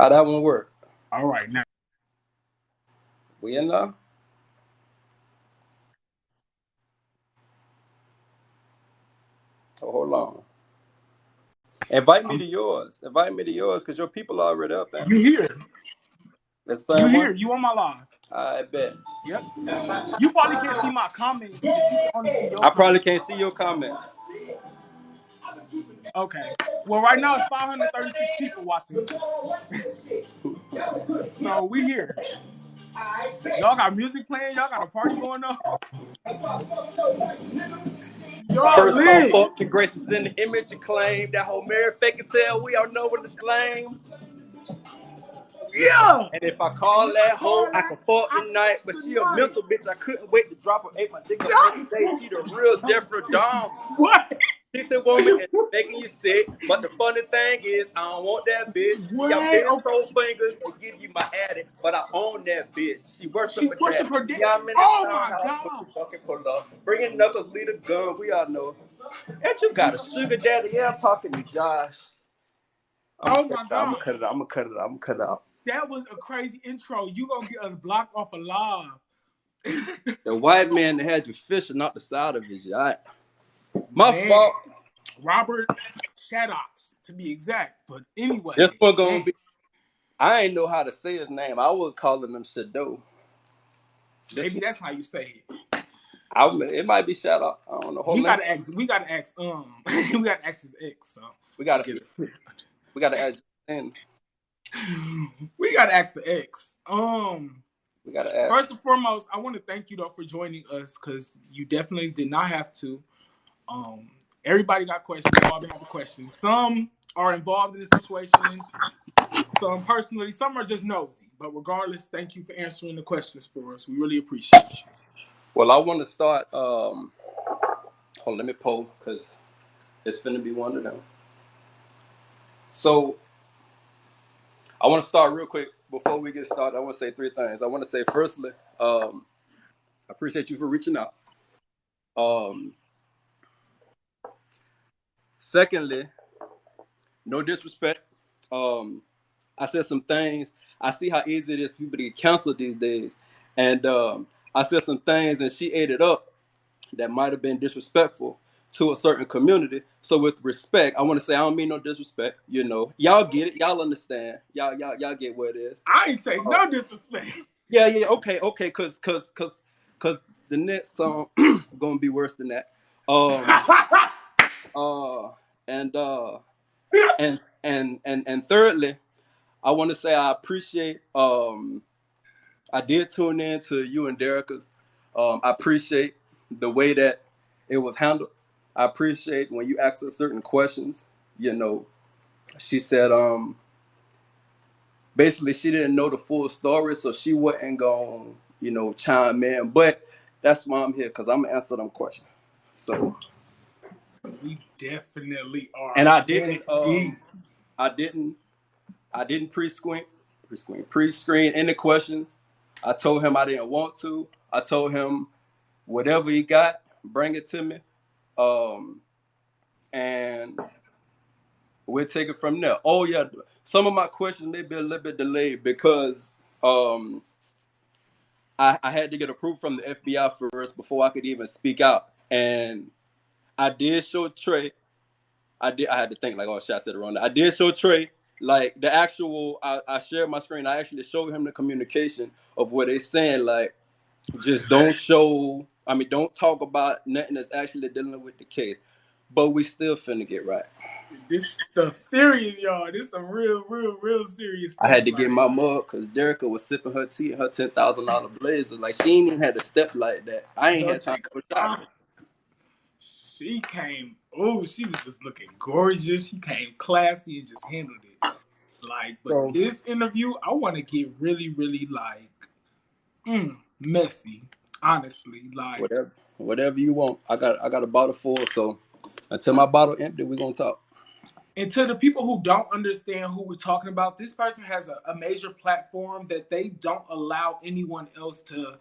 How that one work? All right, now. We in there? Oh, hold on. Invite me I'm, to yours. Invite me to yours because your people are already up, man. you here. The You same here. one? You on my live. I bet. Yep. You probably can't see my comments because you can only see your I probably comments. can't see your comments. Okay. Well, right now it's 536 people watching. So we here. Y'all got music playing. Y'all got a party going on. Y'all First off, lit. fuck the graces in the image and claim that whole Mary fake and tell we all know what it's lame. Yeah. And if I And call if I that call hoe, I that, can fuck I tonight. But she a tonight. mental bitch. I couldn't wait to drop her. Ate my dick up every day. She the real Jeffrey Dahmer. What? She's a woman and making you sick. But the funny thing is, I don't want that bitch. See, I'm What? big Okay. soul fingers to give you my addy, but I own that bitch. She worship She a worship daddy. her dick. Yeah, I'm in the Oh my townhouse, but God. you fucking pull up. Bringing knuckles, lead a gun. We all know. And you got a sugar daddy. Yeah, I'm talking to Josh. Oh my I'm God. gonna cut it out. I'm gonna cut it out. I'm gonna cut it out. That was a crazy intro. You gonna get us blocked off of live. The white man that had you fishing out the side of his yacht. My Man. fault. Robert Shaddocks, to be exact. But This anyway, one gonna dang. be. I ain't know how to say his name. I was calling him Shadow. This Maybe one, that's how you say it. it might be shout out. I don't know. Hold We on. gotta ask. We gotta ask. We gotta ask his ex. So We to gotta get it. we gotta add in. We gotta ask the ex. We gotta add. First and foremost, I want to thank you though for joining us because you definitely did not have to. Um, Everybody got questions. We all been having questions. Some are involved in the situation. Some personally, some are just nosy. But regardless, thank you for answering the questions for us. We really appreciate you. Well, I want to start. Hold on, let me pull because it's finna be one of them. So I want to start real quick before we get started. I want to say three things. I want to say firstly, I appreciate you for reaching out. Um, Secondly, no disrespect. Um, I said some things. I see how easy it is for people to get canceled these days, and I said some things, and she ate it up that might have been disrespectful to a certain community. So with respect, I want to say I don't mean no disrespect. You know, y'all get it, y'all understand, y'all get what it is. I ain't take no disrespect. Yeah, okay, cause the next song gonna be worse than that. Um, uh, and and thirdly, I want to say I appreciate. I did tune in to you and Derica's. I appreciate the way that it was handled. I appreciate when you asked her certain questions. You know, she said basically she didn't know the full story, so she wasn't going chime in. But that's why I'm here because I'm gonna answer them questions. So We definitely and are I in didn't deep. I didn't pre-screen any questions. I told him I didn't want to. I told him whatever he got, bring it to me. Um, and we'll take it from there. Oh yeah, some of my questions may be a little bit delayed because um, I had to get approval from the FBI first before I could even speak out. And I did show Trey. I had to think like, oh shit, I said it wrong. I did show Trey like the actual. I shared my screen. I actually showed him the communication of what they're saying. Like, just don't show. I mean, don't talk about nothing that's actually dealing with the case. But we still finna get right. This stuff serious, y'all. This some real serious I stuff. had to get Like, my mug because Derica was sipping her tea in her $10,000 blazer. Like she ain't even had to step like that. I ain't had don't time take for a a shot. shot. She came. Oh, she was just looking gorgeous. She came classy and just handled it. Like, but So this interview, I want to get really like messy. Honestly, like. whatever you want. I got a bottle full. So until my bottle empty, we gonna talk. And to the people who don't understand who we're talking about, this person has a major platform that they don't allow anyone else to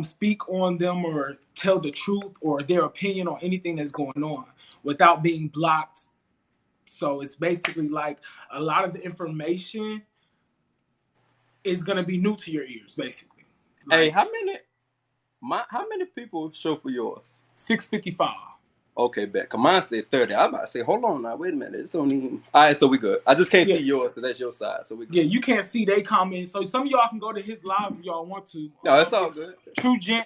speak on them or tell the truth or their opinion on anything that's going on without being blocked. So it's basically like a lot of the information is gonna be new to your ears, basically. Hey, Like how many people show for yours? 655. Okay, bet. Come on, say 30. I'm about to say, hold on now, wait a minute. It's only all right, so we good. I just can't Yeah. see yours because that's your side, so we good. Yeah, you can't see they comments. So some of y'all can go to his live if y'all want to. No, it's all It's good. TrueGent_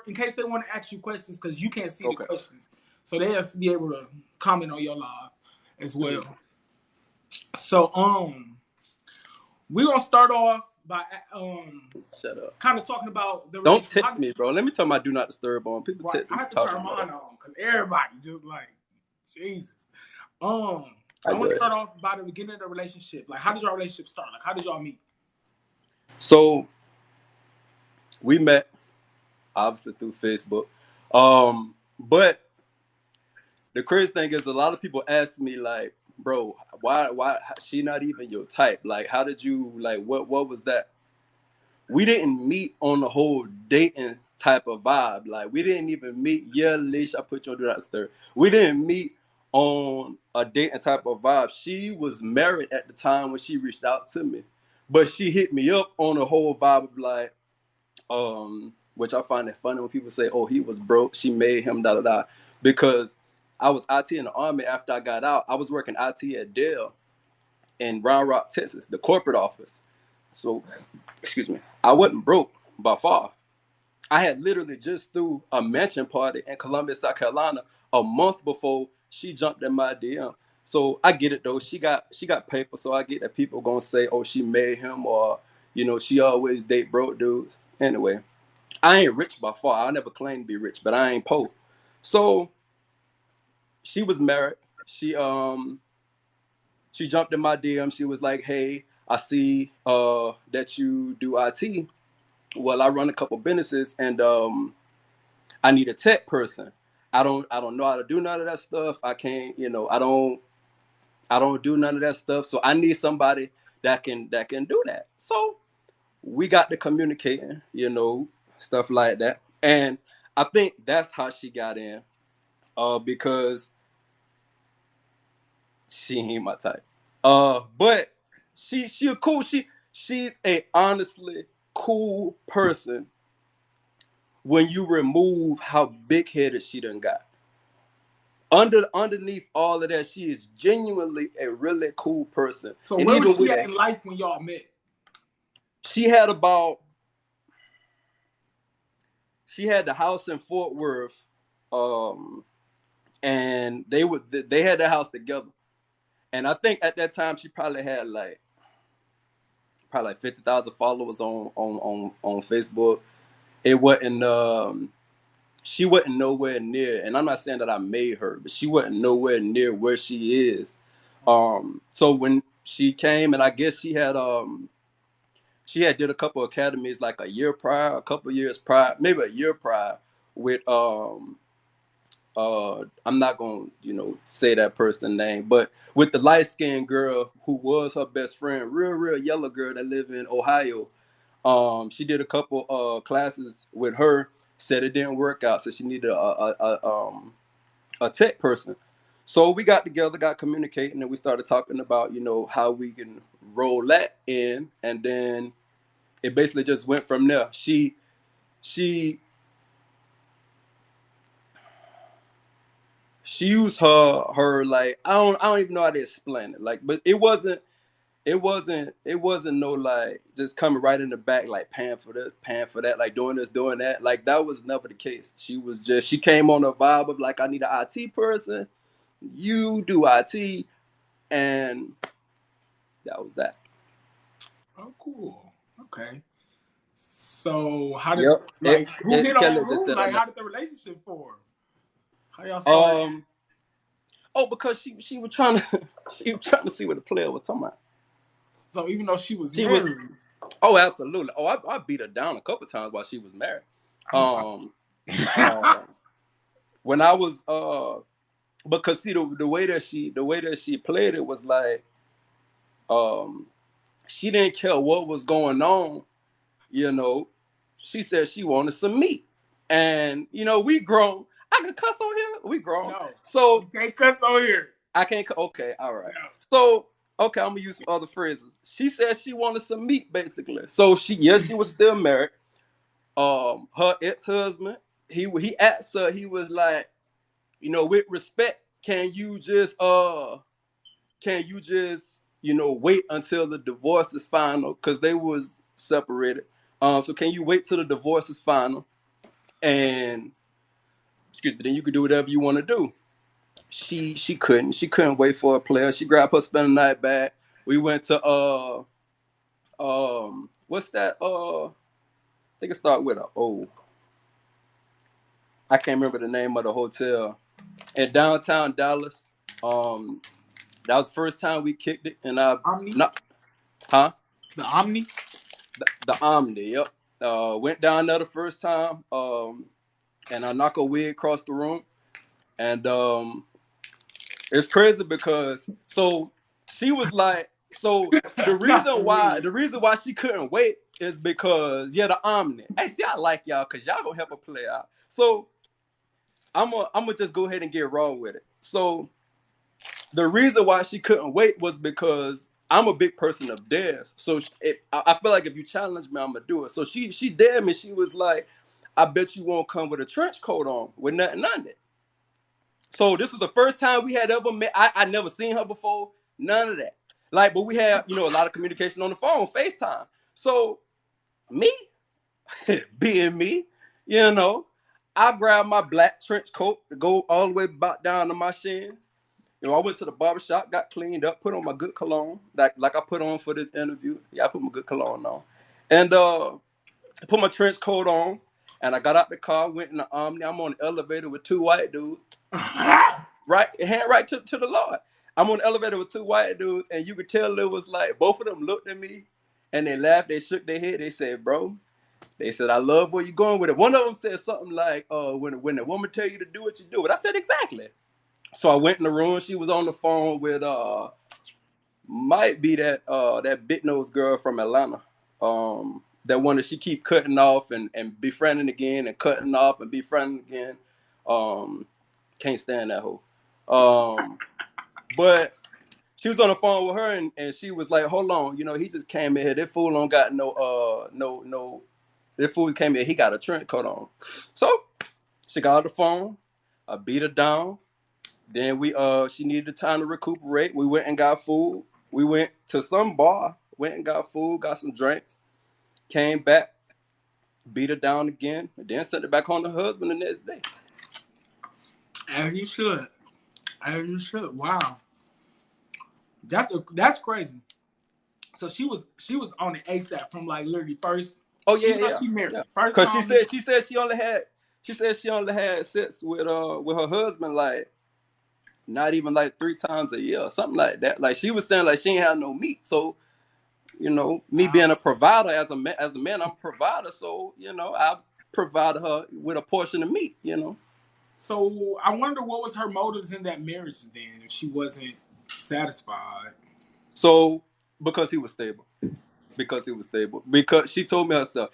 in case they want to ask you questions because you can't see the Okay. questions. So they'll be able to comment on your live as well. So we're gonna start off by Shut up. kind of talking about the Don't relationship. text me, bro. Let me turn my do not disturb on. People Right, text I me have to talking turn about mine on because everybody just like Jesus. I I want to get start it. off by the beginning of the relationship. Like, how did your relationship start? Like, how did y'all meet? So we met obviously through Facebook. But the crazy thing is a lot of people ask me like, bro, why she not even your type? Like, how did you like what was that? We didn't meet on the whole dating type of vibe. Like we didn't even meet, yeah, Leash, I put you on do not disturb. We didn't meet on a dating type of vibe. She was married at the time when she reached out to me. But she hit me up on a whole vibe of like, which I find it funny when people say, oh, he was broke, she made him da da da. Because I was IT in the Army after I got out. I was working IT at Dell in Round Rock, Texas, the corporate office. So, excuse me, I wasn't broke by far. I had literally just threw a mansion party in Columbia, South Carolina, a month before she jumped in my DM. So I get it though. She got paper, so I get that people gonna say, "Oh, she made him," or she always date broke dudes. Anyway, I ain't rich by far. I never claimed to be rich, but I ain't poor. So she was married. She jumped in my DM. She was like, "Hey, I see that you do IT. Well, I run a couple businesses, and I need a tech person. I don't know how to do none of that stuff. I can't, I don't do none of that stuff. So I need somebody that can do that." So we got to communicating, stuff like that. And I think that's how she got in, because she ain't my type. But she a cool. She's a honestly cool person when you remove how big headed she done got. Underneath all of that, she is genuinely a really cool person. So And where was even she with at that, in life when y'all met? she had the house in Fort Worth, and they had the house together. And I think at that time she probably had like 50,000 followers on Facebook. It wasn't she wasn't nowhere near, and I'm not saying that I made her, but she wasn't nowhere near where she is. So when she came, and I guess she had did a couple of academies like a year prior, a couple of years prior, maybe a year prior with I'm not gonna say that person's name, but with the light skinned girl who was her best friend, real yellow girl that live in Ohio. She did a couple classes with her, said it didn't work out, so she needed a tech person. So we got together, got communicating, and we started talking about how we can roll that in, and then it basically just went from there. She used her like I don't even know how to explain it, like, but it wasn't no like just coming right in the back like paying for this, paying for that, like doing this, doing that. Like that was never the case. She came on a vibe of like, I need an IT person, you do IT, and that was that. Oh, cool. Okay. So how did Yep. who hit Kelly on just who? said that Like, name. how did the relationship form? How y'all start? Oh, because she was trying to she was trying to see what the player was talking about. So even though she was She was married, Oh, absolutely. Oh, I beat her down a couple times while she was married. I know. Um, uh, when I was because see the way that she played it was like um she didn't care what was going on, you know. She said she wanted some meat, and we grown. I can cuss on here. We grown, No, so you can't cuss on here. I can't. Okay, all right. No. So okay, I'm gonna use some other phrases. She said she wanted some meat, basically. So she was still married. Her ex-husband, he asked her, he was like, with respect, can you just wait until the divorce is final? Because they was separated. So can you wait till the divorce is final? And excuse me, then you could do whatever you want to do. She couldn't wait for a player. She grabbed her spend the night bag. We went to what's that? I think it started with a O. I can't remember the name of the hotel in downtown Dallas. That was the first time we kicked it, and Omni? not, huh? The Omni? The Omni. Yep. Went down there the first time. And I knocked a wig across the room, and it's crazy because she was like, the reason why she couldn't wait is because the Omni. Hey, see, I like y'all because y'all gonna help her play out. So I'm gonna just go ahead and get raw with it. So the reason why she couldn't wait was because I'm a big person of dares. So I feel like if you challenge me, I'm gonna do it. So she dared me. She was like, I bet you won't come with a trench coat on with nothing on it. So this was the first time we had ever met. I never seen her before. None of that. Like, but we had, a lot of communication on the phone, FaceTime. So me, being me, I grabbed my black trench coat to go all the way back down to my shins. I went to the barbershop, got cleaned up, put on my good cologne, like I put on for this interview. Yeah, I put my good cologne on. And put my trench coat on. And I got out the car, went in the Omni. I'm on the elevator with two white dudes. Right to the Lord. I'm on the elevator with two white dudes, and you could tell it was like both of them looked at me and they laughed, they shook their head, they said, bro, they said, I love where you're going with it. One of them said something like, when a woman tell you to do it, you do it. I said, exactly. So I went in the room. She was on the phone with might be that big nose girl from Atlanta. That one that she keep cutting off and befriending again and cutting off and befriending again. Can't stand that hoe. But she was on the phone with her and she was like, hold on, he just came in here. That fool don't got no that fool came in, he got a trench coat on. So she got on the phone. I beat her down. Then she needed the time to recuperate. We went and got food. We went to some bar, went and got food, got some drinks, came back, beat her down again, and then sent it back on the husband the next day. As you should. As you should. Wow. That's crazy. So she was on the ASAP from like literally first. Oh yeah. She married. Yeah. First Cause time. she said she only had sex with her husband like not even like 3 times a year or something like that. Like she was saying like she ain't had no meat. So me being a provider as a man, I'm a provider. So I provided her with a portion of meat. So I wonder what was her motives in that marriage then if she wasn't satisfied. So because he was stable. Because she told me herself,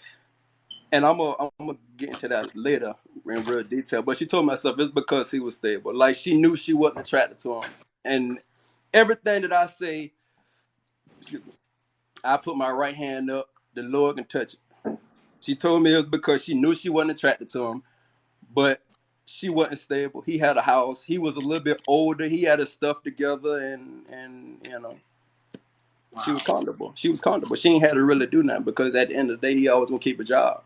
and I'm gonna get into that later in real detail. But she told me herself it's because he was stable. Like she knew she wasn't attracted to him, and everything that I say, excuse me, I put my right hand up, the Lord can touch it. She told me it was because she knew she wasn't attracted to him, but she wasn't stable. He had a house. He was a little bit older. He had his stuff together, and wow. She was comfortable. She ain't had to really do nothing because at the end of the day, he always gonna keep a job.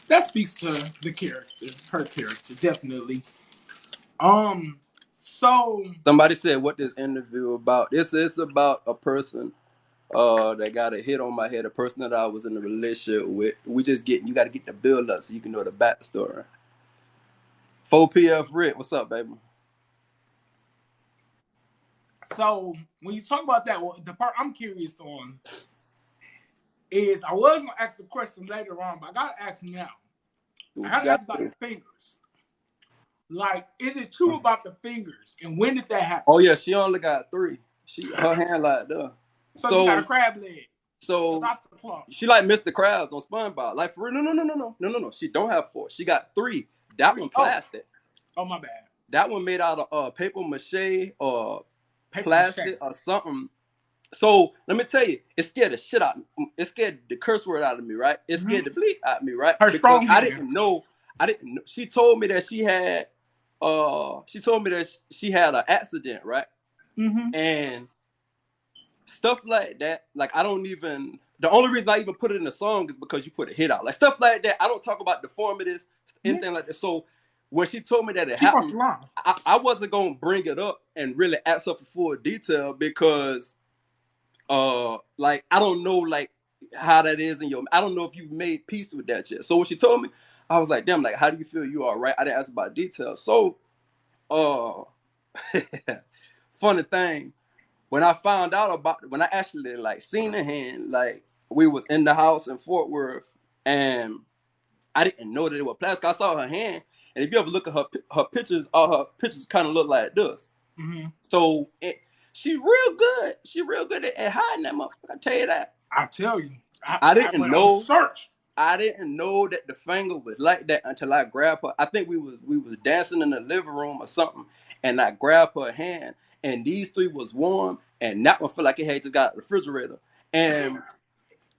That speaks to the character, her character, definitely. So Somebody said, "What this interview about?" It's about a person that got a hit on my head. A person that I was in a relationship with. You got to get the build up so you can know the backstory. 4PF Rick, what's up, baby? So when you talk about that, the part I'm curious on is I was gonna ask the question later on, but I gotta ask now. I gotta ask about the fingers. Like, is it true about the fingers? And when did that happen? Oh yeah, she only got 3. Her hand like that. So she got a crab leg. So she like Mr. Krabs on SpongeBob. Like for real, no. She don't have 4. She got 3. That one plastic. Oh my bad. That one made out of paper mache or plastic or something. So let me tell you, it scared the shit out of me. It scared the curse word out of me, right? It scared the bleep out of me, right? Her Because strong I hand. didn't know. She told me that she had an accident, right? And stuff like that, like I don't even. The only reason I even put it in the song is because you put a hit out, like stuff like that. I don't talk about deformities, anything like that. So when she told me that it happened, I wasn't gonna bring it up and really ask her for full detail because, like I don't know like how that is in your. I don't know if you've made peace with that yet. So when she told me, I was like, damn, like how do you feel? You all right? I didn't ask about details. So, funny thing. When I found out about, when I actually like seen her hand, like we was in the house in Fort Worth, and I didn't know that it was plastic. I saw her hand, and if you ever look at her pictures, all her pictures kind of look like this. So she real good. She real good at hiding that motherfucker. I tell you that. I tell you, I didn't know. Search. I didn't know that the finger was like that until I grabbed her. I think we was dancing in the living room or something, and I grabbed her hand, and these three was warm, and that one felt like it had just got out of the refrigerator, and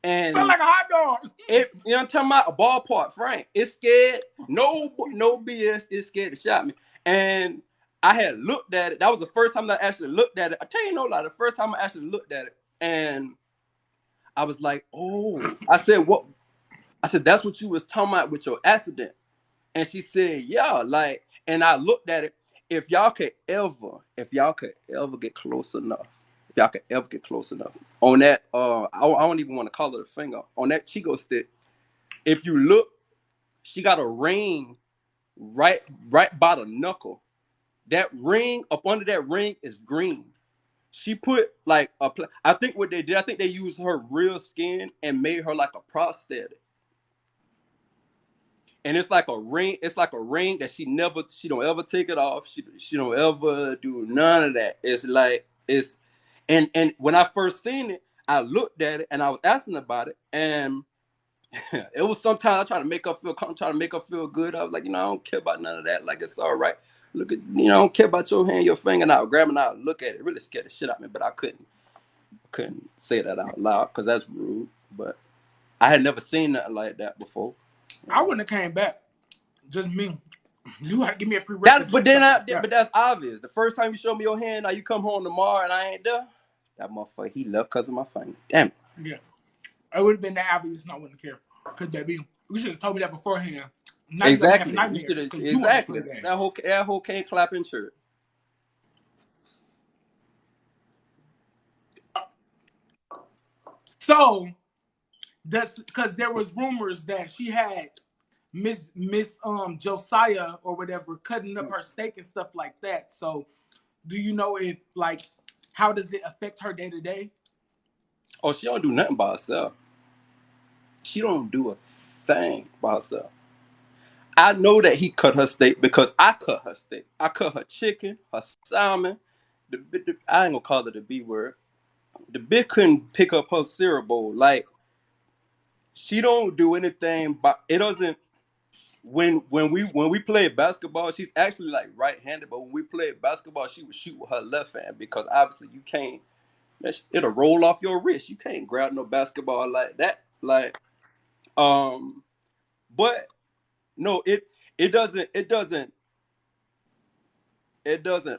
felt like a hot dog. You know what I'm talking about? A ballpark, Frank. It scared. No BS. It scared the shot me, and I had looked at it. That was the first time I actually looked at it. I tell you no lie, the first time I actually looked at it, and I was like, oh. I said, what? I said, that's what you was talking about with your accident. And she said, yeah, like, and I looked at it. If y'all could ever get close enough, on that, I don't even want to call it a finger, on that Chico stick, if you look, she got a ring right by the knuckle. That ring, up under that ring is green. She put like I think what they did, I think they used her real skin and made her like a prosthetic. And it's like a ring. It's like a ring that she don't ever take it off. She don't ever do none of that. It's like and when I first seen it, I looked at it and I was asking about it, and it was sometimes I try to make her feel good. I was like, I don't care about none of that. Like it's all right. Look at I don't care about your hand, your finger. Now grabbing out, look at it. It really scared the shit out of me, but I couldn't say that out loud because that's rude. But I had never seen nothing like that before. I wouldn't have came back. Just me. You had to give me a prerequisite. But that's obvious. The first time you show me your hand, now you come home tomorrow and I ain't there. That motherfucker, he left because of my finger. Damn it. Yeah. It would have been that obvious and I wouldn't care. Because baby, you should have told me that beforehand. Now exactly. Exactly. That whole can't clap in church. So, because there was rumors that she had Miss Josiah or whatever cutting up her steak and stuff like that. So, do you know if like how does it affect her day to day? Oh, she don't do nothing by herself. She don't do a thing by herself. I know that he cut her steak because I cut her steak. I cut her chicken, her salmon. I ain't gonna call it the B word. The bitch couldn't pick up her cereal bowl. Like she don't do anything, but it doesn't. When we play basketball, she's actually like right-handed. But when we play basketball, she would shoot with her left hand because obviously you can't. It'll roll off your wrist. You can't grab no basketball like that. Like, but no, it doesn't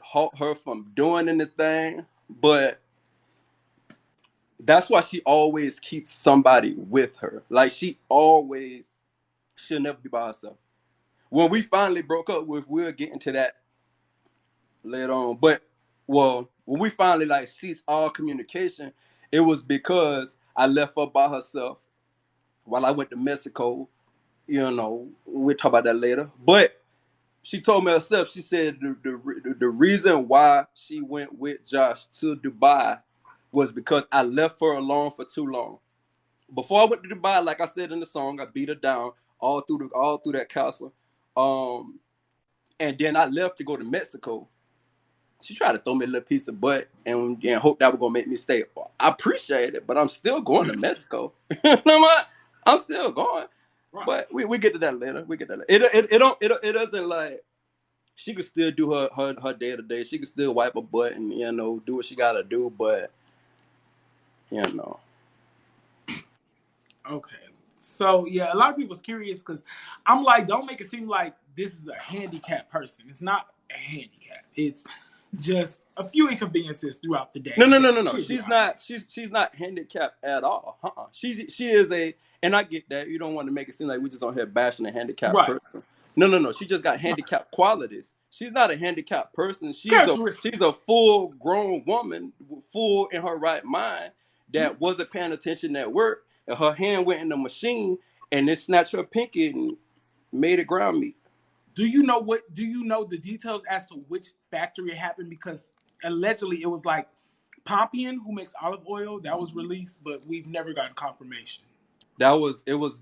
halt her from doing anything. But that's why she always keeps somebody with her. Like she'll never be by herself. When we finally broke up, we'll get into that later on. But when we finally like ceased all communication, it was because I left her by herself while I went to Mexico. We'll talk about that later. But she told me herself, she said the reason why she went with Josh to Dubai was because I left her alone for too long. Before I went to Dubai, like I said in the song, I beat her down all through that castle. And then I left to go to Mexico. She tried to throw me a little piece of butt and hope that was gonna make me stay. I appreciate it, but I'm still going to Mexico. I'm still going. Right. But we get to that later. It doesn't like she could still do her day to day. She could still wipe her butt and do what she gotta do. But Okay. So yeah, a lot of people's curious because I'm like, don't make it seem like this is a handicapped person. It's not a handicap. It's just a few inconveniences throughout the day. No. She's not. She's not handicapped at all. She is a, and I get that. You don't want to make it seem like we just on here bashing a handicapped Right. person. No. She just got handicapped qualities. She's not a handicapped person. She's Characteristics. a full grown woman, full in her right mind, that wasn't paying attention at work, and her hand went in the machine and it snatched her pinky and made it ground meat. Do you know the details as to which factory it happened? Because allegedly it was like Pompian, who makes olive oil, that was released, but we've never gotten confirmation. It was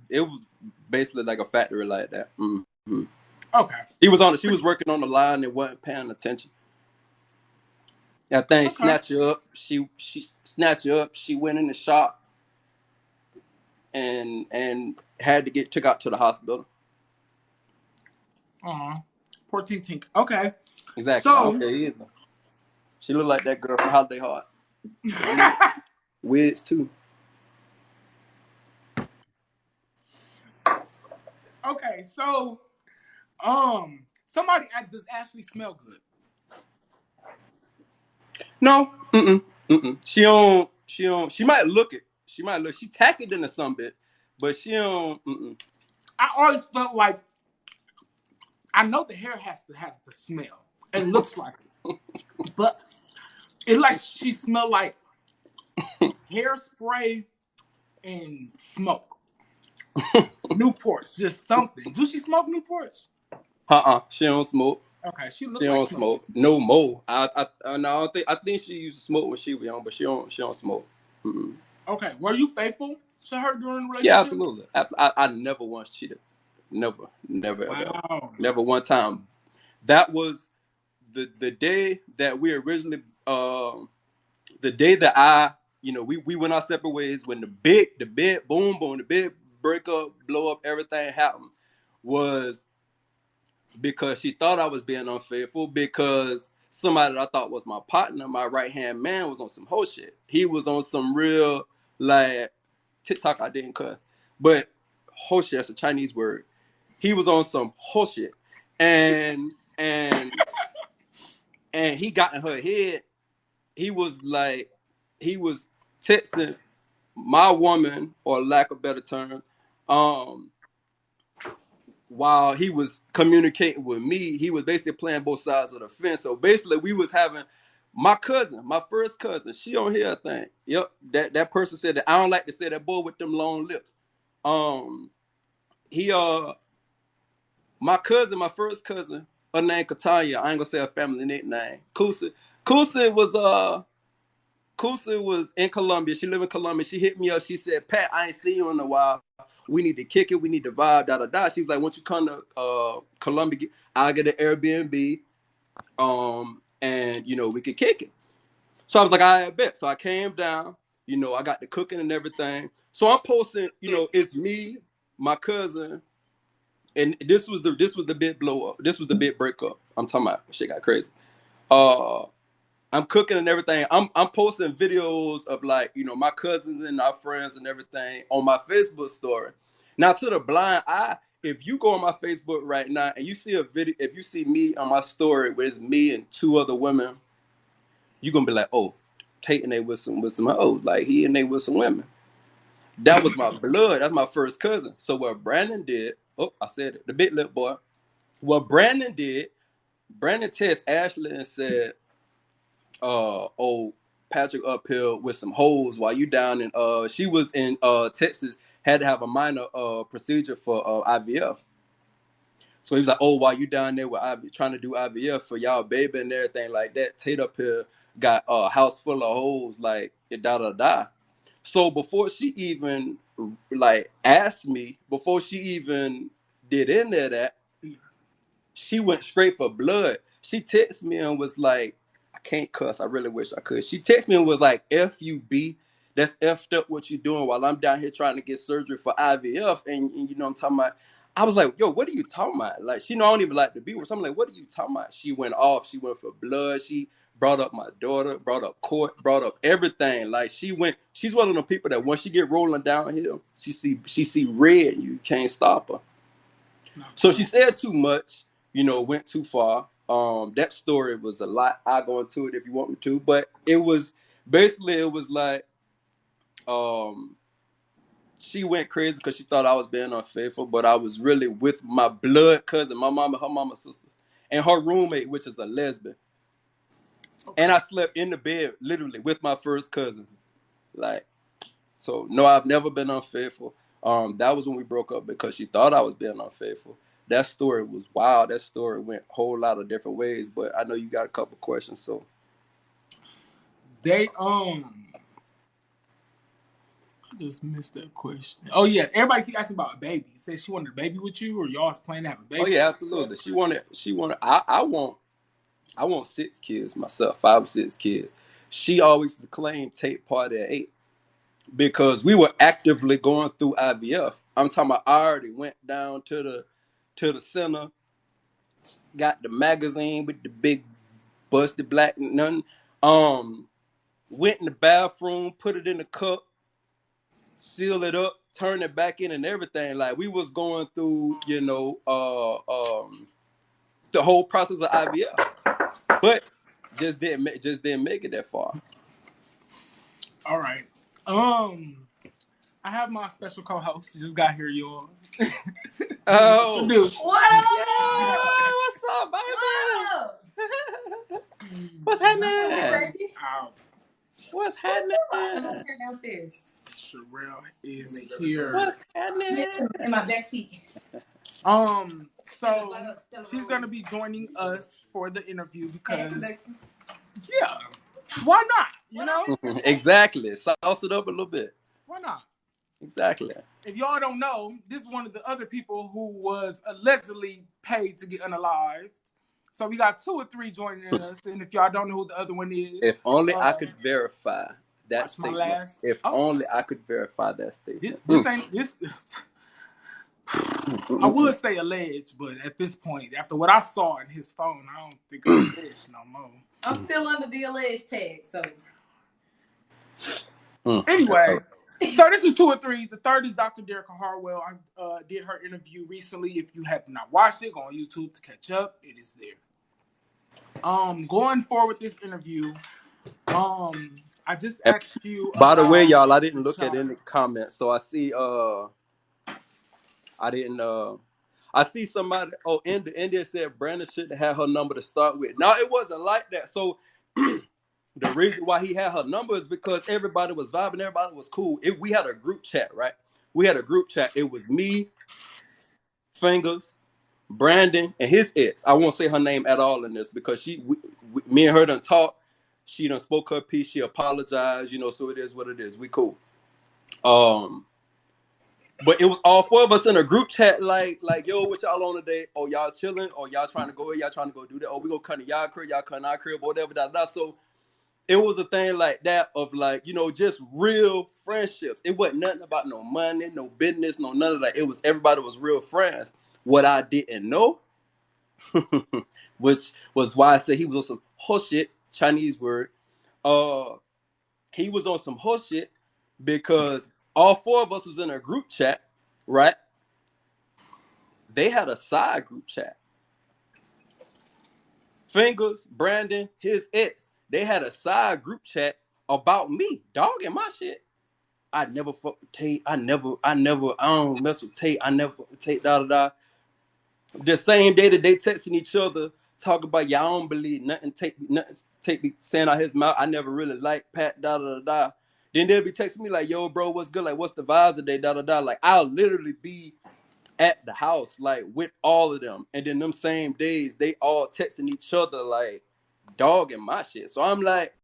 basically like a factory like that. Mm-hmm. Okay. She was working on the line and wasn't paying attention. That thing snatched her up. She snatched her up. She went in the shop and had to get took out to the hospital. Poor Tink. Okay. Exactly. So, I don't care either. She looked like that girl from Holiday Heart. Wigs too. Okay, so somebody asked, does Ashley smell good? No. She don't. She might look it. She tack it into some bit, but she don't. I always felt like, I know the hair has to have the smell. It looks like it. But it's like she smelled like hairspray and smoke. Newports, just something. Do she smoke Newports? She don't smoke. Okay, she don't smoke. No more. I think she used to smoke when she was young, but she don't smoke. Mm-mm. Okay, were you faithful to her during the relationship? Yeah, absolutely. I never once cheated. Never. Wow. Ever. Never one time. That was the day that we originally the day that we went our separate ways, when the big boom, the big breakup, blow up, everything happened, was because she thought I was being unfaithful, because somebody that I thought was my partner, my right-hand man, was on some whole shit. He was on some real, like, TikTok, I didn't cuss, but whole shit, that's a Chinese word. He was on some whole shit. And he got in her head. He was texting my woman, or lack of better term, while he was communicating with me. He was basically playing both sides of the fence. So basically, we was having my first cousin. She on here, I think. Yep, that person said that. I don't like to say that boy with them long lips. My first cousin, her name Katanya. I ain't gonna say her family nickname. Kusa was in Colombia. She lived in Colombia. She hit me up. She said, "Pat, I ain't seen you in a while. We need to kick it. We need to vibe, da da da." She was like, "Once you come to Colombia, I'll get an Airbnb, and we could kick it." So I was like, "I bet." So I came down. I got the cooking and everything. So I'm posting. It's me, my cousin, and this was the big blow up. This was the big breakup. I'm talking about shit got crazy. I'm cooking and everything. I'm posting videos of, like, my cousins and our friends and everything on my Facebook story. Now, to the blind eye, if you go on my Facebook right now and you see a video, if you see me on my story where it's me and two other women, you're gonna be like, "Oh, Tate and they with some like he and they with some women." That was my blood. That's my first cousin. So what Brandon did, I said it, the big lip boy. What Brandon did, Brandon texted Ashley and said, Patrick uphill with some holes while you down in she was in Texas, had to have a minor procedure for IVF. So he was like, while you down there with trying to do IVF for y'all baby and everything like that, Tate up here got a house full of holes, like da da da. So before she even asked me, before she even did any of that, she went straight for blood. She texted me and was like, I can't cuss. I really wish I could. She texted me and was like, "FUB, that's effed up what you doing while I'm down here trying to get surgery for IVF." And I'm talking about, I was like, yo, what are you talking about? Like, she know I don't even like to be with. So I'm like, what are you talking about? She went off. She went for blood. She brought up my daughter, brought up court, brought up everything. Like, she's one of the people that once she get rolling downhill, she see red. You can't stop her. So she said too much, went too far. That story was a lot. I'll go into it if you want me to, but it was like, she went crazy because she thought I was being unfaithful, but I was really with my blood cousin, my mama, her mama's sisters, and her roommate, which is a lesbian. Okay. And I slept in the bed literally with my first cousin. Like, so no, I've never been unfaithful. That was when we broke up because she thought I was being unfaithful. That story was wild. That story went a whole lot of different ways, but I know you got a couple questions, so they I just missed that question. Oh yeah, everybody keep asking about a baby. Says she wanted a baby with you, or y'all's planning to have a baby? Oh yeah, absolutely. She wanted. I want 6 kids myself, 5 or 6 kids. She always claimed Tate party at 8 because we were actively going through IVF. I'm talking about I already went down to the center, got the magazine with the big busted black nun. Went in the bathroom, put it in the cup, seal it up, turn it back in, and everything. Like, we was going through, the whole process of IVF, but just didn't make it that far. All right. I have my special co-host. He just got here, y'all. Oh, What what's up, baby? What's happening? What's happening? I'm downstairs. Sherelle is here. What's happening? In my back seat. So she's gonna be joining us for the interview because, yeah, why not? You know, Exactly. Sauce it up a little bit. Why not? Exactly. If y'all don't know, this is one of the other people who was allegedly paid to get unalived. So we got 2 or 3 joining us, and if y'all don't know who the other one is, if only I could verify that statement. Last. If only I could verify that statement. This ain't this. I would say alleged, but at this point, after what I saw in his phone, I don't think it's alleged no more. I'm still under the alleged tag, so. Anyway, so this is 2 or 3. The third is Dr. Derica Harwell. I did her interview recently. If you have not watched it, go on YouTube to catch up. It is there. Going forward with this interview, I just asked you. By the way, y'all, I didn't look at any comments, so I see. I see somebody. Oh, India said Brandon shouldn't have her number to start with. No, it wasn't like that. So the reason why he had her number is because everybody was vibing, everybody was cool. We had a group chat, right? We had a group chat. It was me, Fingers, Brandon, and his ex. I won't say her name at all in this because me and her done talked. She done spoke her piece. She apologized, so it is what it is. We cool. But it was all 4 of us in a group chat, like, yo, what y'all on today? Oh, y'all chilling? Or y'all trying to go here? Y'all trying to go do that? Oh, we gonna come to y'all crib, y'all come to our crib, or whatever, that. So it was a thing like that of like, just real friendships. It wasn't nothing about no money, no business, no none of that. It was everybody was real friends. What I didn't know, which was why I said he was on some horseshit, Chinese word. He was on some horseshit because all 4 of us was in a group chat, right? They had a side group chat. Fingers, Brandon, his ex, they had a side group chat about me, dogging my shit. I never fuck with Tate. I don't mess with Tate. I never fuck with Tate, da. The same day that they texting each other, talking about, y'all don't believe nothing Tate be saying out his mouth. I never really liked Pat, da. Then they'll be texting me like, yo, bro, what's good? Like, what's the vibes today, da. Like, I'll literally be at the house, like, with all of them. And then them same days, they all texting each other, like, dogging my shit. So I'm like,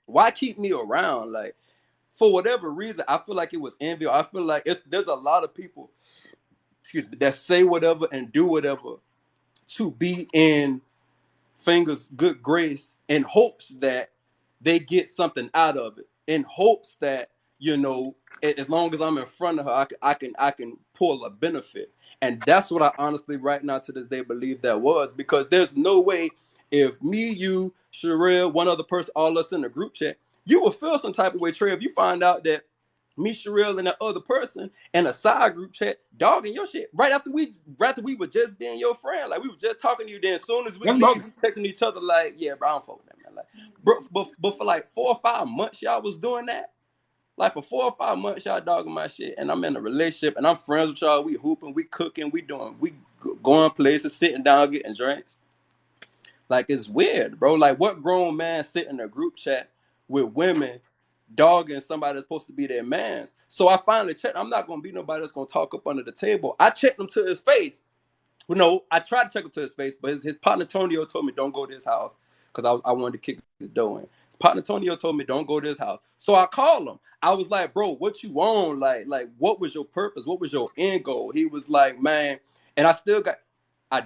why keep me around? Like, for whatever reason, I feel like it was envy. I feel like there's a lot of people, that say whatever and do whatever to be in Fingers' good grace in hopes that they get something out of it, in hopes that you know, as long as I'm in front of her, I can pull a benefit. And that's what I honestly right now to this day believe that was, because there's no way if me, you, Sherelle, one other person, all us in the group chat, you will feel some type of way, Trey, if you find out that me, Sherelle, and that other person in a side group chat dogging your shit right after we were just being your friend. Like we were just talking to you. Then as soon as we That's leave, bogus. we texting each other like, yeah, bro, I don't fuck with that, man. Like, bro, but for like 4 or 5 months, y'all was doing that. Like for 4 or 5 months, y'all dogging my shit, and I'm in a relationship, and I'm friends with y'all. We hooping, we cooking, we going places, sitting down, getting drinks. Like it's weird, bro. Like what grown man sit in a group chat with women dogging somebody that's supposed to be their man's? So I finally checked. I'm not gonna be nobody that's gonna talk up under the table. I checked him to his face. Well, no, I tried to check him to his face, but his partner Tonio told me don't go to his house because I wanted to kick the door in. His partner Tonio told me don't go to his house. So I called him. I was like, bro, what you on? Like, what was your purpose? What was your end goal? He was like, man, and I still got. I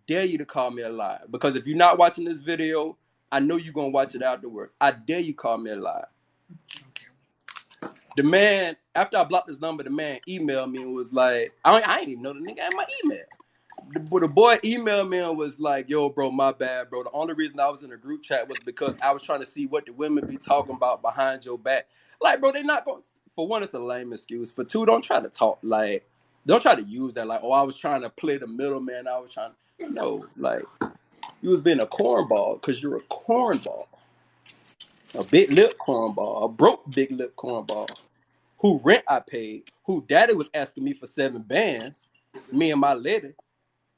dare you to call me a liar, because if you're not watching this video, I know you're gonna watch it afterwards. I dare you call me a liar. The man, after I blocked his number, the man emailed me and was like, I didn't even know the nigga had my email. The boy emailed me and was like, yo, bro, my bad, bro. The only reason I was in a group chat was because I was trying to see what the women be talking about behind your back. Like, bro, they not going to, for one, it's a lame excuse. For two, don't try to talk like, don't try to use that like, oh, I was trying to play the middleman. I was trying to, no, like, you was being a cornball because you're a cornball. A big lip cornball, a broke big lip cornball. Who rent I paid, who daddy was asking me for 7 bands, me and my lady,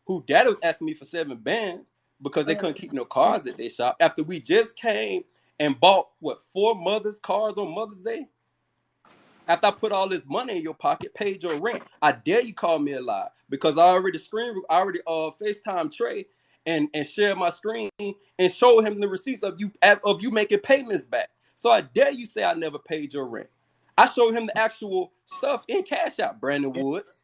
who daddy was asking me for 7 bands because they couldn't keep no cars at their shop after we just came and bought, 4 mothers' cars on Mother's Day? After I put all this money in your pocket, paid your rent, I dare you call me a lie, because I already FaceTime Trey and share my screen and show him the receipts of you making payments back. So I dare you say I never paid your rent. I showed him the actual stuff in Cash App, Brandon Woods.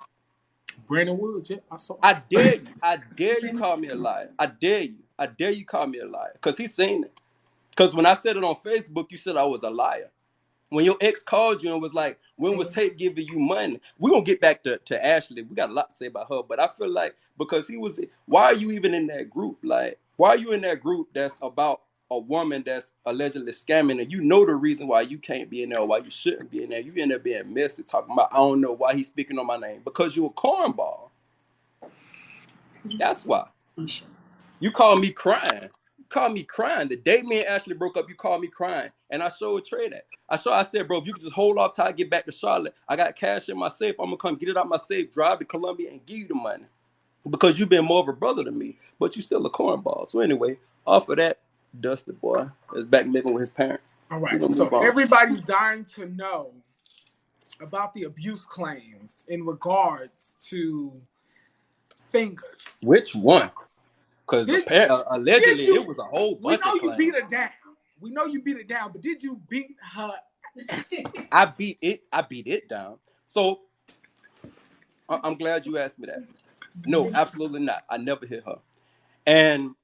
Brandon Woods, yeah, I saw. I dare you. I dare you call me a liar. I dare you. I dare you call me a liar. Because he's seen it. Because when I said it on Facebook, you said I was a liar. When your ex called you and was like, when was Tate giving you money? We're going to get back to Ashley. We got a lot to say about her. But I feel like because why are you even in that group? Like, why are you in that group that's about a woman that's allegedly scamming, and you know the reason why you can't be in there or why you shouldn't be in there? You end up being messy talking about, I don't know why he's speaking on my name. Because you're a cornball. That's why. You call me crying. You call me crying. The day me and Ashley broke up, you called me crying. And I showed Trey that. I said, bro, if you could just hold off till I get back to Charlotte, I got cash in my safe. I'm going to come get it out my safe, drive to Columbia, and give you the money. Because you've been more of a brother to me. But you still a cornball. So anyway, off of that, Dusty boy is back living with his parents. All right, so everybody's dying to know about the abuse claims in regards to Fingers. Which one? Because allegedly it was a whole bunch of claims. We know you beat her down. We know you beat it down, but did you beat her? I beat it down. So I'm glad you asked me that. No, absolutely not. I never hit her. And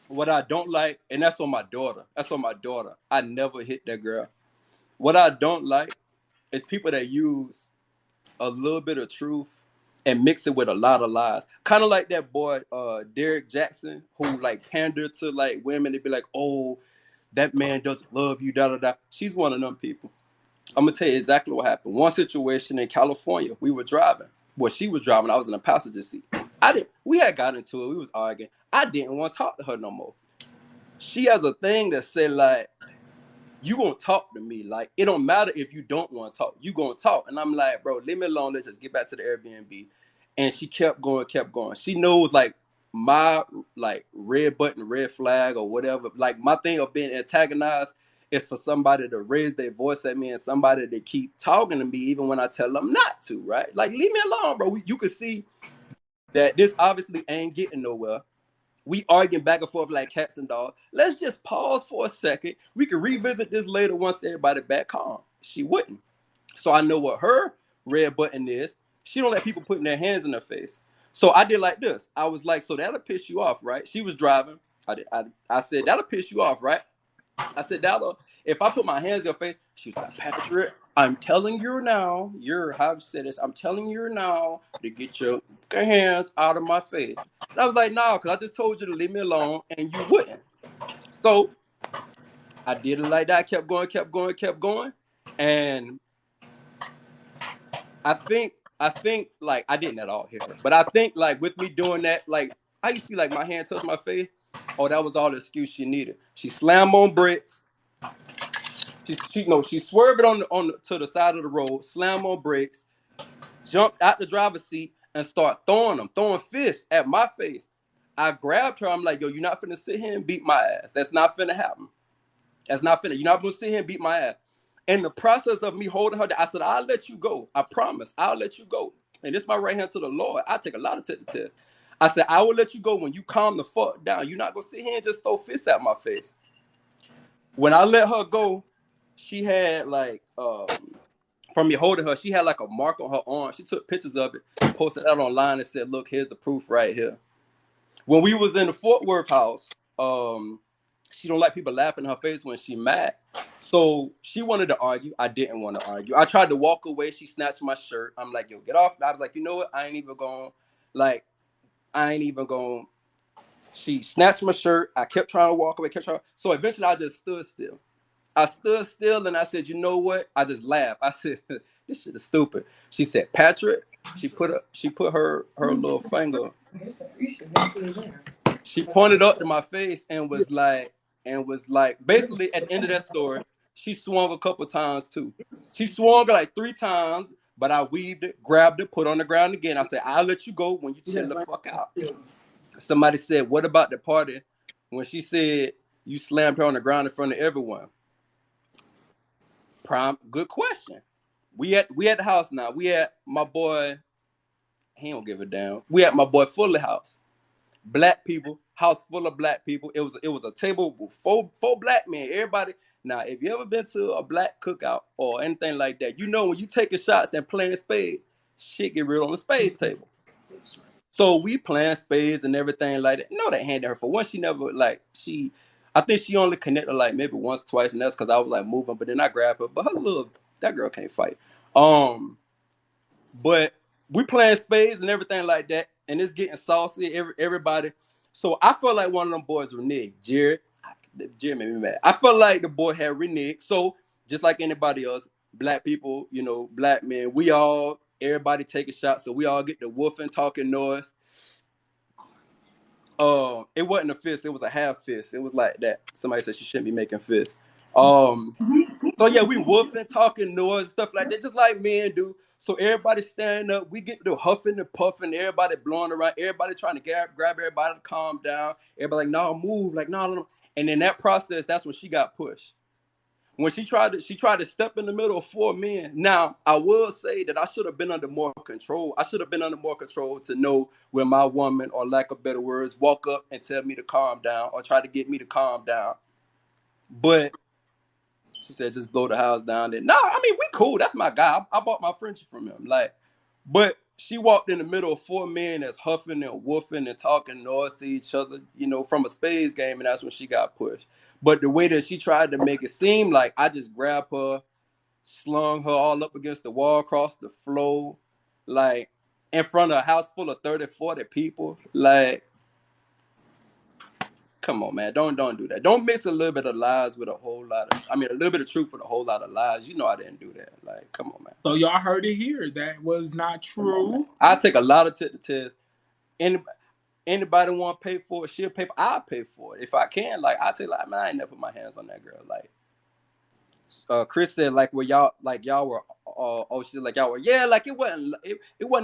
what I don't like, and that's on my daughter. I never hit that girl. What I don't like is people that use a little bit of truth and mix it with a lot of lies. Kind of like that boy, Derek Jackson, who like pandered to like women. They'd be like, oh, that man doesn't love you, da da da. She's one of them people. I'm gonna tell you exactly what happened. One situation in California, we were driving. Well, she was driving. I was in the passenger seat. We had got into it. We was arguing. I didn't want to talk to her no more. She has a thing that said like, you gonna talk to me. Like, it don't matter if you don't want to talk. You gonna talk. And I'm like, bro, leave me alone. Let's just get back to the Airbnb. And she kept going. She knows like my like red button, red flag or whatever. Like my thing of being antagonized is for somebody to raise their voice at me and somebody to keep talking to me even when I tell them not to, right? Like, leave me alone, bro. You can see that this obviously ain't getting nowhere. We arguing back and forth like cats and dogs. Let's just pause for a second. We can revisit this later once everybody back calm. She wouldn't. So I know what her red button is. She don't let people putting their hands in her face. So I did like this. I was like, so that'll piss you off, right? She was driving. I said, that'll piss you off, right? I said, that'll, if I put my hands in your face, she was like, Patrick, I'm telling you now, how you said this, I'm telling you now to get your hands out of my face. And I was like, no, because I just told you to leave me alone and you wouldn't. So I did it like that. I kept going, kept going, kept going. And I think like I didn't at all hit her. But I think like with me doing that, like I used to see like my hand touch my face. Oh, that was all the excuse she needed. She slammed on brakes. She swerved it to the side of the road, slammed on brakes, jumped out the driver's seat and start throwing fists at my face. I grabbed her. I'm like, yo, you're not finna sit here and beat my ass. That's not finna happen. That's not finna. You're not gonna sit here and beat my ass. In the process of me holding her, I said, I'll let you go. I promise. I'll let you go. And this is my right hand to the Lord. I take a lot of tests. I said, I will let you go when you calm the fuck down. You're not gonna sit here and just throw fists at my face. When I let her go, she had like from me holding her, she had like a mark on her arm. She took pictures of it, posted that online and said, look, here's the proof right here. When we was in the Fort Worth house, she don't like people laughing in her face when she mad. So she wanted to argue. I didn't want to argue. I tried to walk away. She snatched my shirt. I'm like, yo, get off. I was like, you know what? I ain't even going. She snatched my shirt. I kept trying to walk away. So eventually I just stood still. I stood still and I said, you know what? I just laughed. I said, this shit is stupid. She said, Patrick. She put her little finger. She pointed up to my face and was like, basically at the end of that story, she swung a couple times too. She swung like 3 times, but I weaved it, grabbed it, put it on the ground again. I said, I'll let you go when you chill the fuck out. Somebody said, what about the party when she said you slammed her on the ground in front of everyone? Good question. We at the house now. We at my boy, he don't give a damn. We at my boy Fuller house. Black people, house full of black people. It was a table with four black men. Everybody. Now, if you ever been to a black cookout or anything like that, you know when you taking shots and playing spades, shit get real on the spades table. So we playing spades and everything like that. No, they handed her for once. She never I think she only connected like maybe once, twice, and that's because I was like moving. But then I grabbed her. But that girl can't fight. But we playing spades and everything like that, and it's getting saucy. Everybody. So I felt like one of them boys reneged. Jared made me mad. I felt like the boy had reneged. So just like anybody else, black people, black men, everybody take a shot. So we all get the woofing, talking noise. It wasn't a fist. It was a half fist. It was like that. Somebody said she shouldn't be making fists. So yeah, we woofing, talking noise, stuff like that, just like men do. So everybody standing up, we get the huffing and puffing, everybody blowing around, everybody trying to grab everybody to calm down. Everybody like, no, move, like, no. And in that process, that's when she got pushed. When she tried to step in the middle of 4 men. Now, I will say that I should have been under more control. I should have been under more control to know when my woman, or lack of better words, walk up and tell me to calm down or try to get me to calm down. But she said, just blow the house down there. No, I mean, we cool. That's my guy. I bought my friendship from him. But she walked in the middle of 4 men that's huffing and woofing and talking noise to each other, from a spades game, and that's when she got pushed. But the way that she tried to make it seem like I just grabbed her, slung her all up against the wall, across the floor, like in front of a house full of 30, 40 people. Like, come on, man. Don't do that. Don't mix a little bit of lies with a little bit of truth with a whole lot of lies. I didn't do that. Like, come on, man. So y'all heard it here. That was not true. I take a lot of test. Anybody want to pay for it, she'll pay for it. I'll pay for it. If I can, like, I tell you, like, man, I ain't never put my hands on that girl. Like, Chris said, like, well, y'all were, she's like, y'all were, yeah, like, it wasn't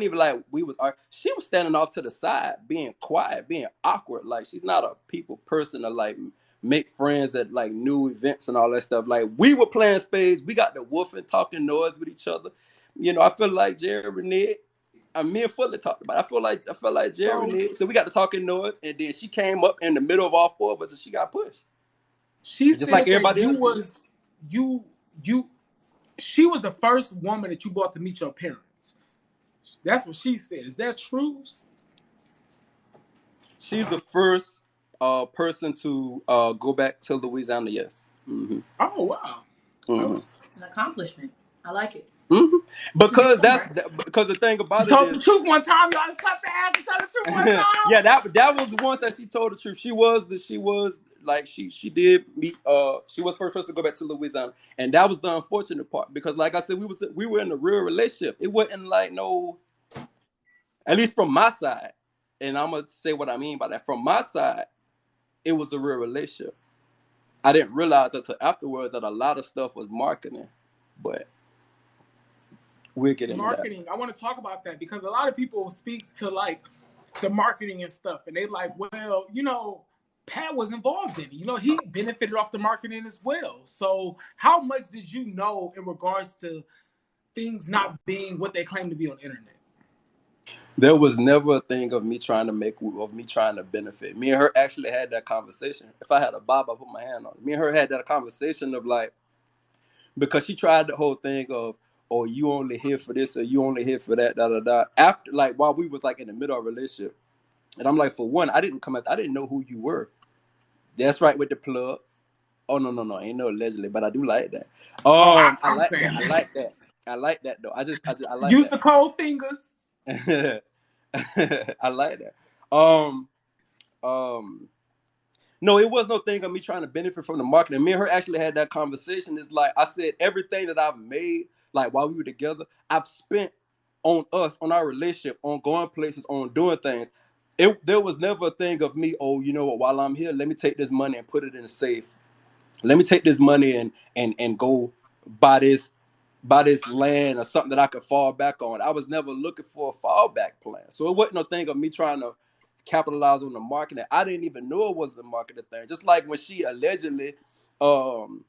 even like we was, she was standing off to the side, being quiet, being awkward. Like, she's not a people person to, like, make friends at, like, new events and all that stuff. Like, we were playing spades. We got the woofing, talking noise with each other. I feel like Jerry Renee, me and Fuller talked about it. I felt like Jerry Renee. So we got the talking noise, and then she came up in the middle of all 4 of us, and she got pushed. She just said like that everybody else she was the first woman that you brought to meet your parents. That's what she said. Is that true? She's the first person to go back to Louisiana. Yes. Mm-hmm. Oh wow. Mm-hmm. An accomplishment. I like it. Mm-hmm. You get Because some right. because the thing She about it told the is, truth one time, y'all. Just cut the ass and tell the truth one yeah, time. that was once that she told the truth. She was like she did meet she was the first person to go back to Louisiana, and that was the unfortunate part because like I said, we were in a real relationship. It wasn't like no, at least from my side, and I'm gonna say what I mean by that. From my side, it was a real relationship. I didn't realize until afterwards that a lot of stuff was marketing, but we'll get into that. Marketing. I want to talk about that because a lot of people speaks to like the marketing and stuff, and they like, well, Pat was involved in it. He benefited off the marketing as well. So, how much did you know in regards to things not being what they claim to be on the internet? There was never a thing of me trying to benefit. Me and her actually had that conversation. If I had a bob, I put my hand on it. Me and her had that conversation of like, because she tried the whole thing of, oh, you only here for this or you only here for that, da da da. After, like, while we was like in the middle of a relationship, and I'm like, for one, I didn't know who you were. That's right with the plugs. Oh no no no, ain't no allegedly, but I do like that. Oh, I I'm like that. saying, I like that. I like that though. I like use that. the cold fingers. I like that. Um, um, no, it was no thing of me trying to benefit from the marketing. Me and her actually had that conversation. It's like I said, everything that I've made, like while we were together, I've spent on us, on our relationship, on going places, on doing things. There was never a thing of me, oh, you know what, while I'm here, let me take this money and put it in a safe. Let me take this money and go buy this land or something that I could fall back on. I was never looking for a fallback plan. So it wasn't no thing of me trying to capitalize on the marketing. I didn't even know it was the marketing thing. Just like when she allegedly um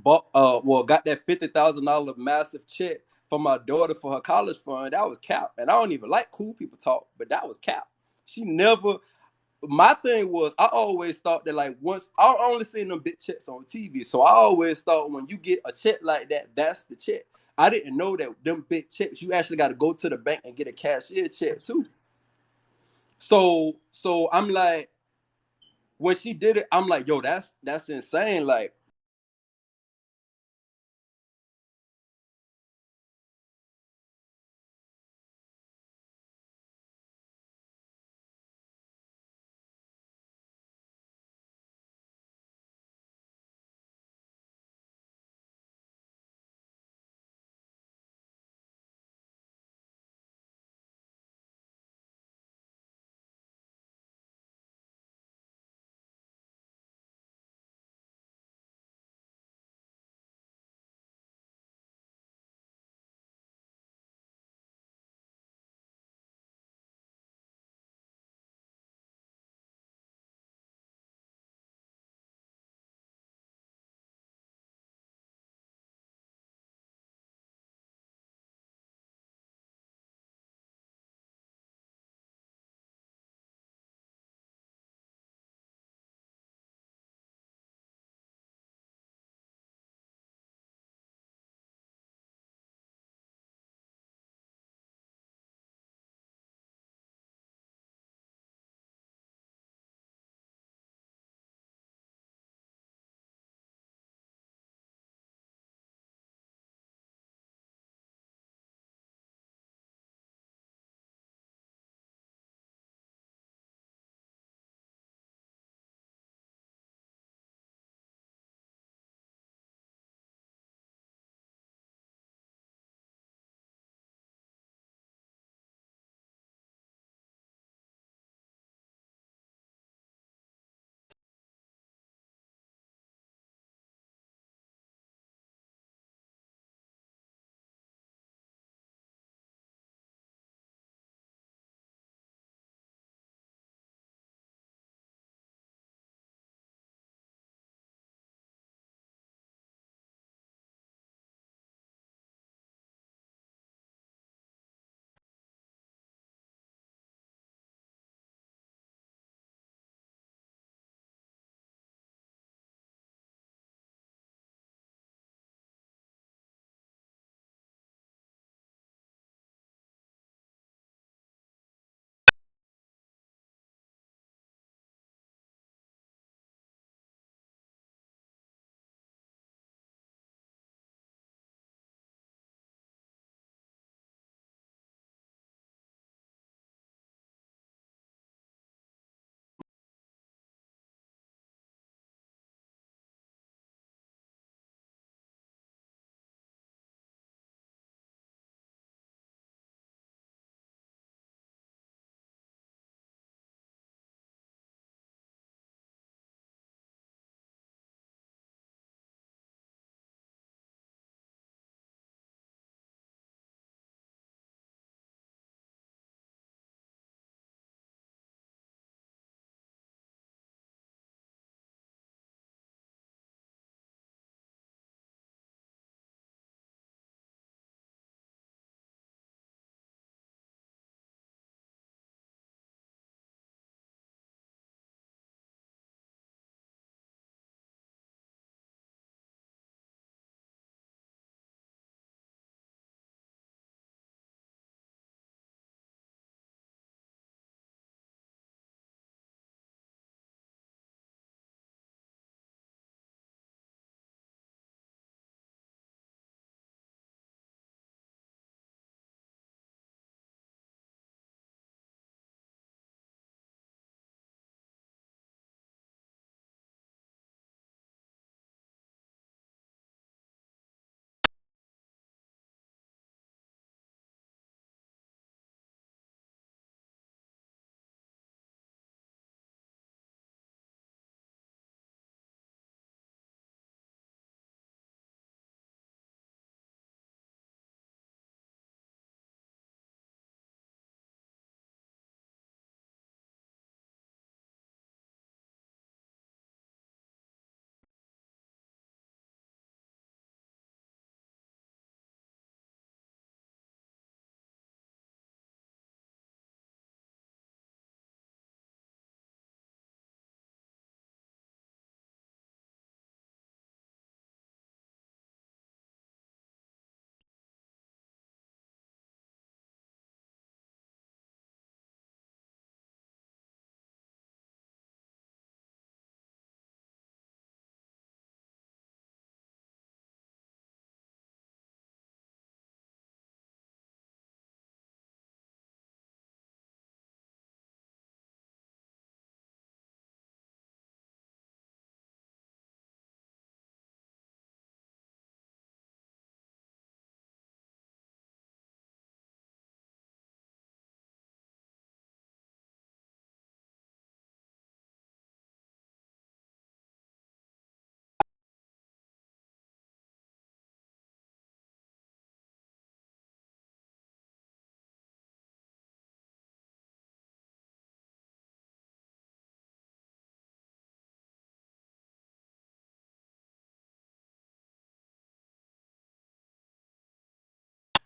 got that $50,000 massive check for my daughter for her college fund, that was cap. And I don't even like cool people talk, but that was cap. She never My thing was I always thought that like once I only seen them big checks on TV. So I always thought when you get a check like that, that's the check. I didn't know that them big checks, you actually got to go to the bank and get a cashier check too. So I'm like, when she did it, I'm like, yo, that's insane. Like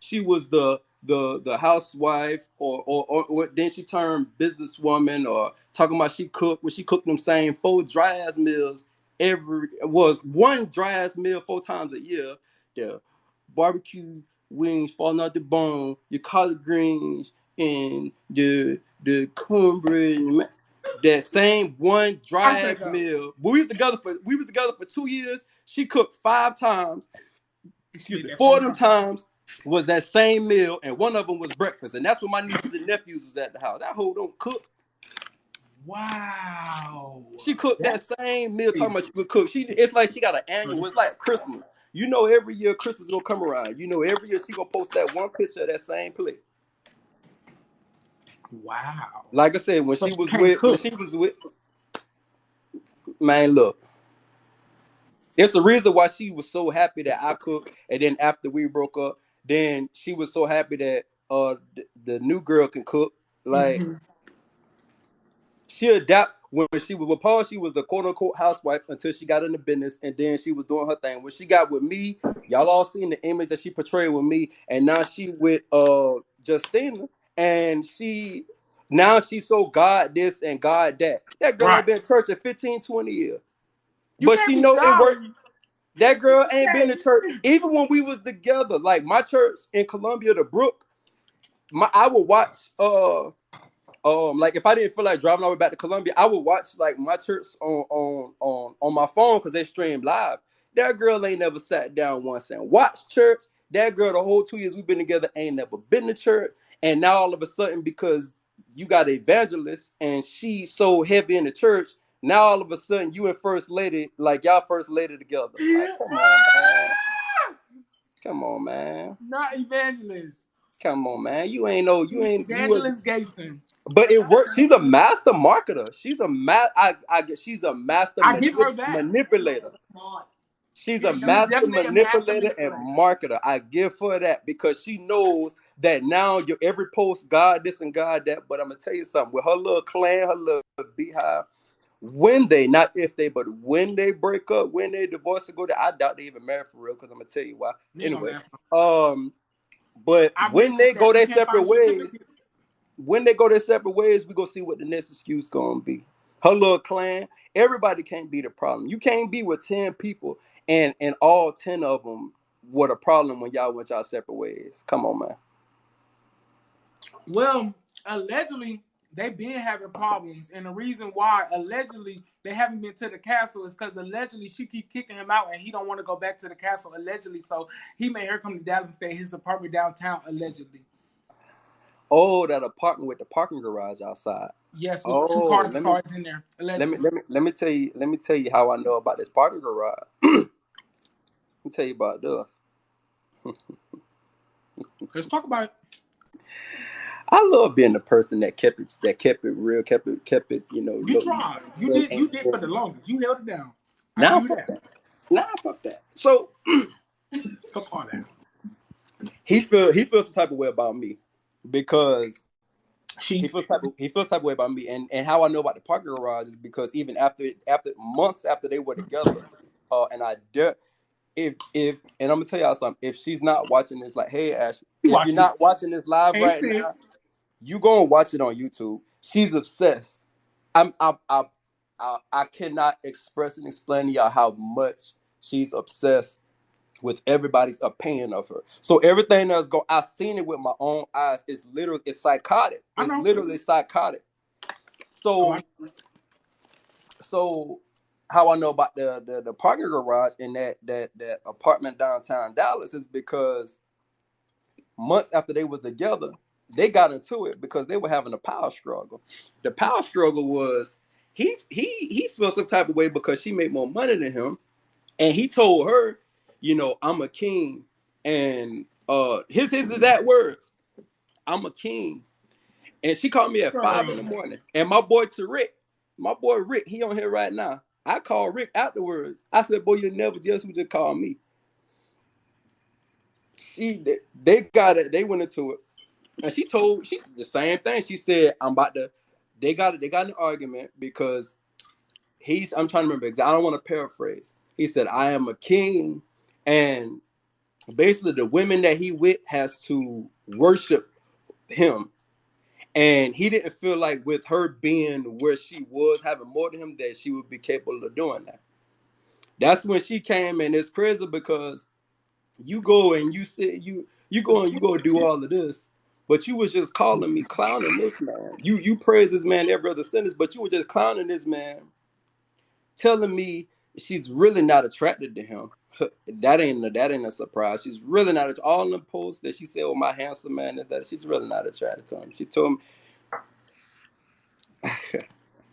she was the housewife, or then she turned businesswoman, or talking about she cooked them same 4 dry ass meals was one dry ass meal 4 times a year. The barbecue wings falling out the bone, your collard greens, and the cornbread. That same one dry ass meal. We was together for 2 years. She cooked 5 times. Excuse me, 4 of them times was that same meal, and one of them was breakfast, and that's when my nieces and nephews was at the house. That hoe don't cook. Wow. She cooked that same meal. Talking about she would cook. It's like she got an annual. It's like Christmas. You know, every year Christmas gonna come around. You know, every year she gonna post that one picture of that same plate. Wow. Like I said, when she was with, man, look. There's the reason why she was so happy that I cooked, and then after we broke up, then she was so happy that the new girl can cook. Like she adapt when she was with Paul. She was the quote unquote housewife until she got into business, and then she was doing her thing. When she got with me, y'all all seen the image that she portrayed with me, and now she with Justina, and now she's so God this and God that. That girl ain't been in church in 15, 20 years. But she know it worked. That girl ain't been to church. Even when we was together, like my church in Columbia, the Brook, I would watch like if I didn't feel like driving all the way back to Columbia, I would watch like my church on my phone because they stream live. That girl ain't never sat down once and watched church. That girl, the whole 2 years we've been together, ain't never been to church. And now all of a sudden, because you got an evangelist and she's so heavy in the church, now all of a sudden you and first lady, like y'all first lady together. Like, come on, man. Come on, man. Not evangelist. Come on, man. You ain't Evangelist Grayson. But it works. She's a master marketer. She's a she's a master manipulator. She's a master manipulator and marketer. I give her that because she knows that now your every post, God this and God that. But I'm gonna tell you something. With her little clan, her little beehive, when they, not if they, but when they break up, when they divorce and go there, I doubt they even marry for real. Because I'm gonna tell you why. Anyway, but when they go their separate ways. When they go their separate ways, we gonna see what the next excuse gonna be. Her little clan, everybody can't be the problem. You can't be with 10 people and all 10 of them were the problem when y'all went y'all separate ways. Come on, man. Well, allegedly, they've been having problems, and the reason why allegedly they haven't been to the castle is because allegedly she keep kicking him out, and he don't want to go back to the castle allegedly. So he made her come to Dallas and stay at his apartment downtown allegedly. Oh, that apartment with the parking garage outside. Yes, with 2 cars in there. Allegedly. Let me tell you how I know about this parking garage. Let me tell you about this. Let's talk about it. I love being the person that kept it real, kept it, you know. You tried. You did for the longest. You held it down. Now fuck that. So fuck all that. He feels some type of way about me because he feels type of way about me, and how I know about the parking garage is because even after months after they were together, and I dare. If and I'm gonna tell y'all something. If she's not watching this, like, hey Ash, if you're not watching this live right now, you go and watch it on YouTube. She's obsessed. I cannot express and explain to y'all how much she's obsessed with everybody's opinion of her. So everything that's I've seen it with my own eyes. It's psychotic. It's literally psychotic. So how I know about the parking garage in that apartment downtown Dallas is because months after they was together, they got into it because they were having a power struggle. The power struggle was he feels some type of way because she made more money than him, and he told her, you know, I'm a king, and his exact words, I'm a king, and she called me at 5 a.m. and my boy Rick, he on here right now. I called Rick afterwards. I said, boy, you never guess who just called me. They got it. They went into it, and she the same thing. She said, they got in an argument because I'm trying to remember exactly. I don't want to paraphrase. He said, I am a king, and basically the women that he with has to worship him. And he didn't feel like with her being where she was, having more than him, that she would be capable of doing that. That's when she came, and it's crazy because you go and you sit, you go and you go do all of this, but you was just calling me clowning this man. You praise this man every other sentence, but you were just clowning this man, telling me she's really not attracted to him. That ain't a surprise. She's really not. All the posts that she said, "Oh, my handsome man," and that she's really not attracted to him. She told me,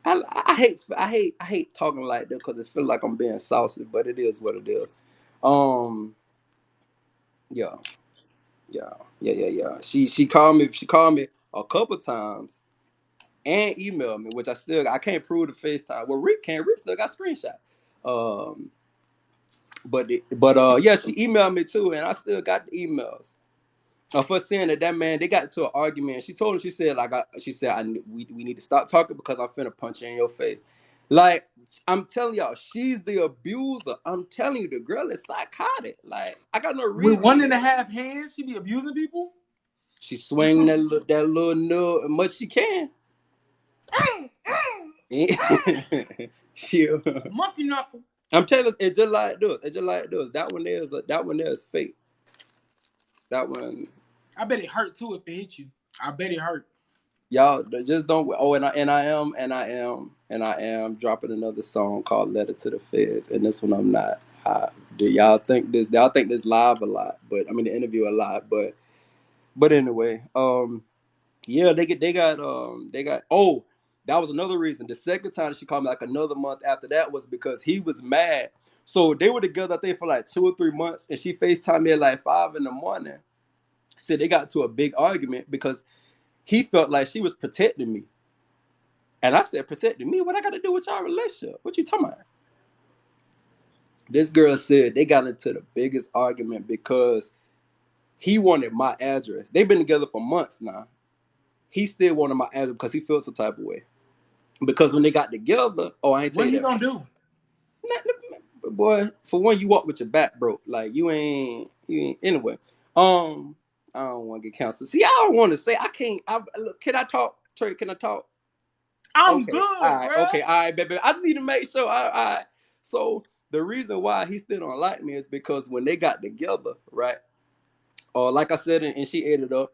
I hate talking like that because it feels like I'm being saucy, but it is what it is. Um, yeah, yeah. She called me. She called me a couple times and emailed me, which I can't prove the FaceTime. Well, Rick can't. Rick still got screenshot. Um, but yeah, she emailed me too, and I still got the emails. For saying that man, they got into an argument. She told him, she said, we need to stop talking because I'm finna punch you in your face. Like, I'm telling y'all, she's the abuser. I'm telling you, the girl is psychotic. Like, I got no With reason. 1.5 hands, she be abusing people. She swing that little nub as much she can. She, Monkey knuckle. I'm telling you, it's just like this. It's just like this. That one there is fake. That one. I bet it hurt too if it hit you. I bet it hurt. Y'all just don't. Oh, and I am dropping another song called "Letter to the Feds," and this one I'm not. Do y'all think this? Y'all think this live a lot? But I mean, the interview a lot. But anyway, yeah, they got. Oh, that was another reason. The second time she called me, like another month after that, was because he was mad. So they were together, I think, for like 2 or 3 months, and she FaceTimed me at like 5 in the morning. Said they got to a big argument because he felt like she was protecting me. And I said, protecting me? What I got to do with y'all relationship? What you talking about? This girl said they got into the biggest argument because he wanted my address. They've been together for months now. He still wanted my address because he feels some type of way. Because when they got together, I ain't tell What you he that. gonna do? Boy, for one, you walk with your back broke. Like you ain't anyway. I don't want to get canceled. See, I don't want to say I can't. Look, can I talk? Trey, can I talk? I'm Okay. All good, right. bro. Okay. All right, baby. I just need to make sure. All right. So the reason why he still don't like me is because when they got together, right? Like I said, and she ate it up.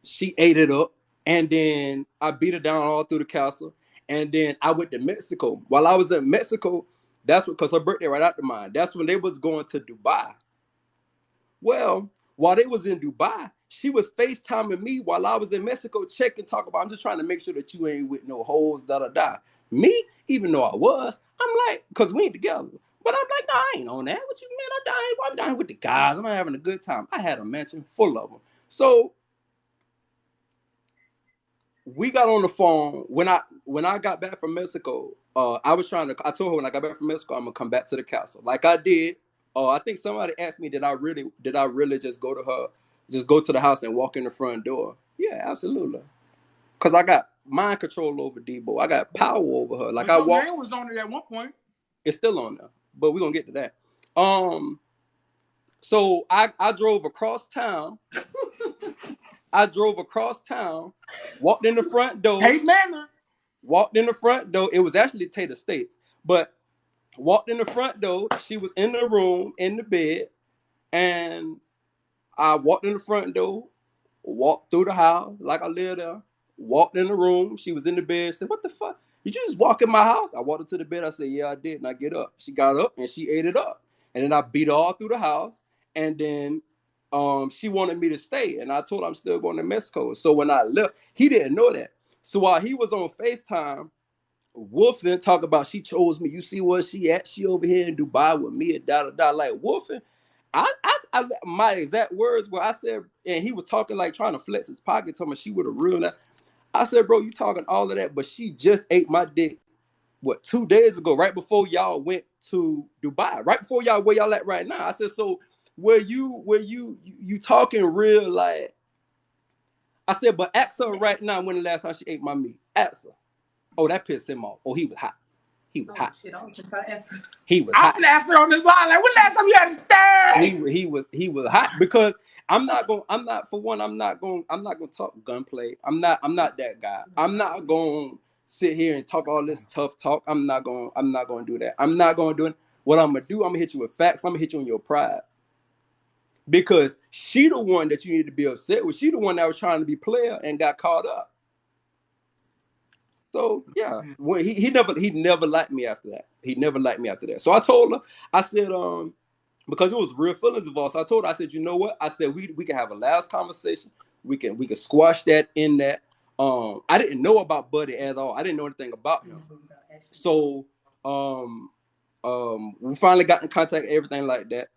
She ate it up, and then I beat her down all through the castle. And then I went to Mexico. While I was in Mexico, that's because her birthday right after mine. That's when they was going to Dubai. Well, while they was in Dubai, she was FaceTiming me while I was in Mexico, checking, talking about, I'm just trying to make sure that you ain't with no hoes, da. Me, even though I was, I'm like, because we ain't together. But I'm like, no, I ain't on that. What you mean? I'm down with the guys. I'm not having a good time. I had a mansion full of them. So we got on the phone when I got back from Mexico. I told her when I got back from Mexico, I'm gonna come back to the castle, like I did. I think somebody asked me, did I really just go to the house and walk in the front door? Yeah, absolutely. Cause I got mind control over Debo. I got power over her. Like But I your walk, name was on it at one point. it's still on there, but we're gonna get to that. Um, so I drove across town. I drove across town, walked in the front door. Tate Manor. Walked in the front door. It was actually Tate Estates, but walked in the front door. She was in the room, in the bed, and I walked in the front door, walked through the house like I lived there, walked in the room. She was in the bed. Said, "What the fuck? Did you just walk in my house?" I walked her to the bed. I said, "Yeah, I did." And I get up. She got up and she ate it up. And then I beat her all through the house. And then she wanted me to stay. And I told her I'm still going to Mexico. So when I left, he didn't know that. So while he was on FaceTime, Wolfing talk about she chose me. You see where she at? She over here in Dubai with me and da. Like Wolfing, my exact words were I said, and he was talking like trying to flex his pocket, telling me she would have ruined that. I said, bro, you talking all of that, but she just ate my dick. What 2 days ago, right before y'all went to Dubai, right before y'all where y'all at right now. I said, so where you talking real like? I said, but ask her right now when the last time she ate my meat. Ask her. Oh, that pissed him off. Oh, he was hot. He was hot. Shit, I don't think I answer. He was I'm hot. gonna answer on this line. Like, when last time you had a stare? He was hot because I'm not gonna talk gunplay. I'm not that guy. I'm not gonna sit here and talk all this tough talk. I'm not gonna do that. I'm not gonna do it. What I'm gonna do, I'm gonna hit you with facts. I'm gonna hit you on your pride. Because she the one that you need to be upset with. She the one that was trying to be player and got caught up. So yeah, when he never liked me after that. He never liked me after that. So I told her, I said, because it was real feelings involved. So I told her, I said, you know what? I said we can have a last conversation. We can squash that in that. I didn't know about Buddy at all. I didn't know anything about him. So we finally got in contact, everything like that.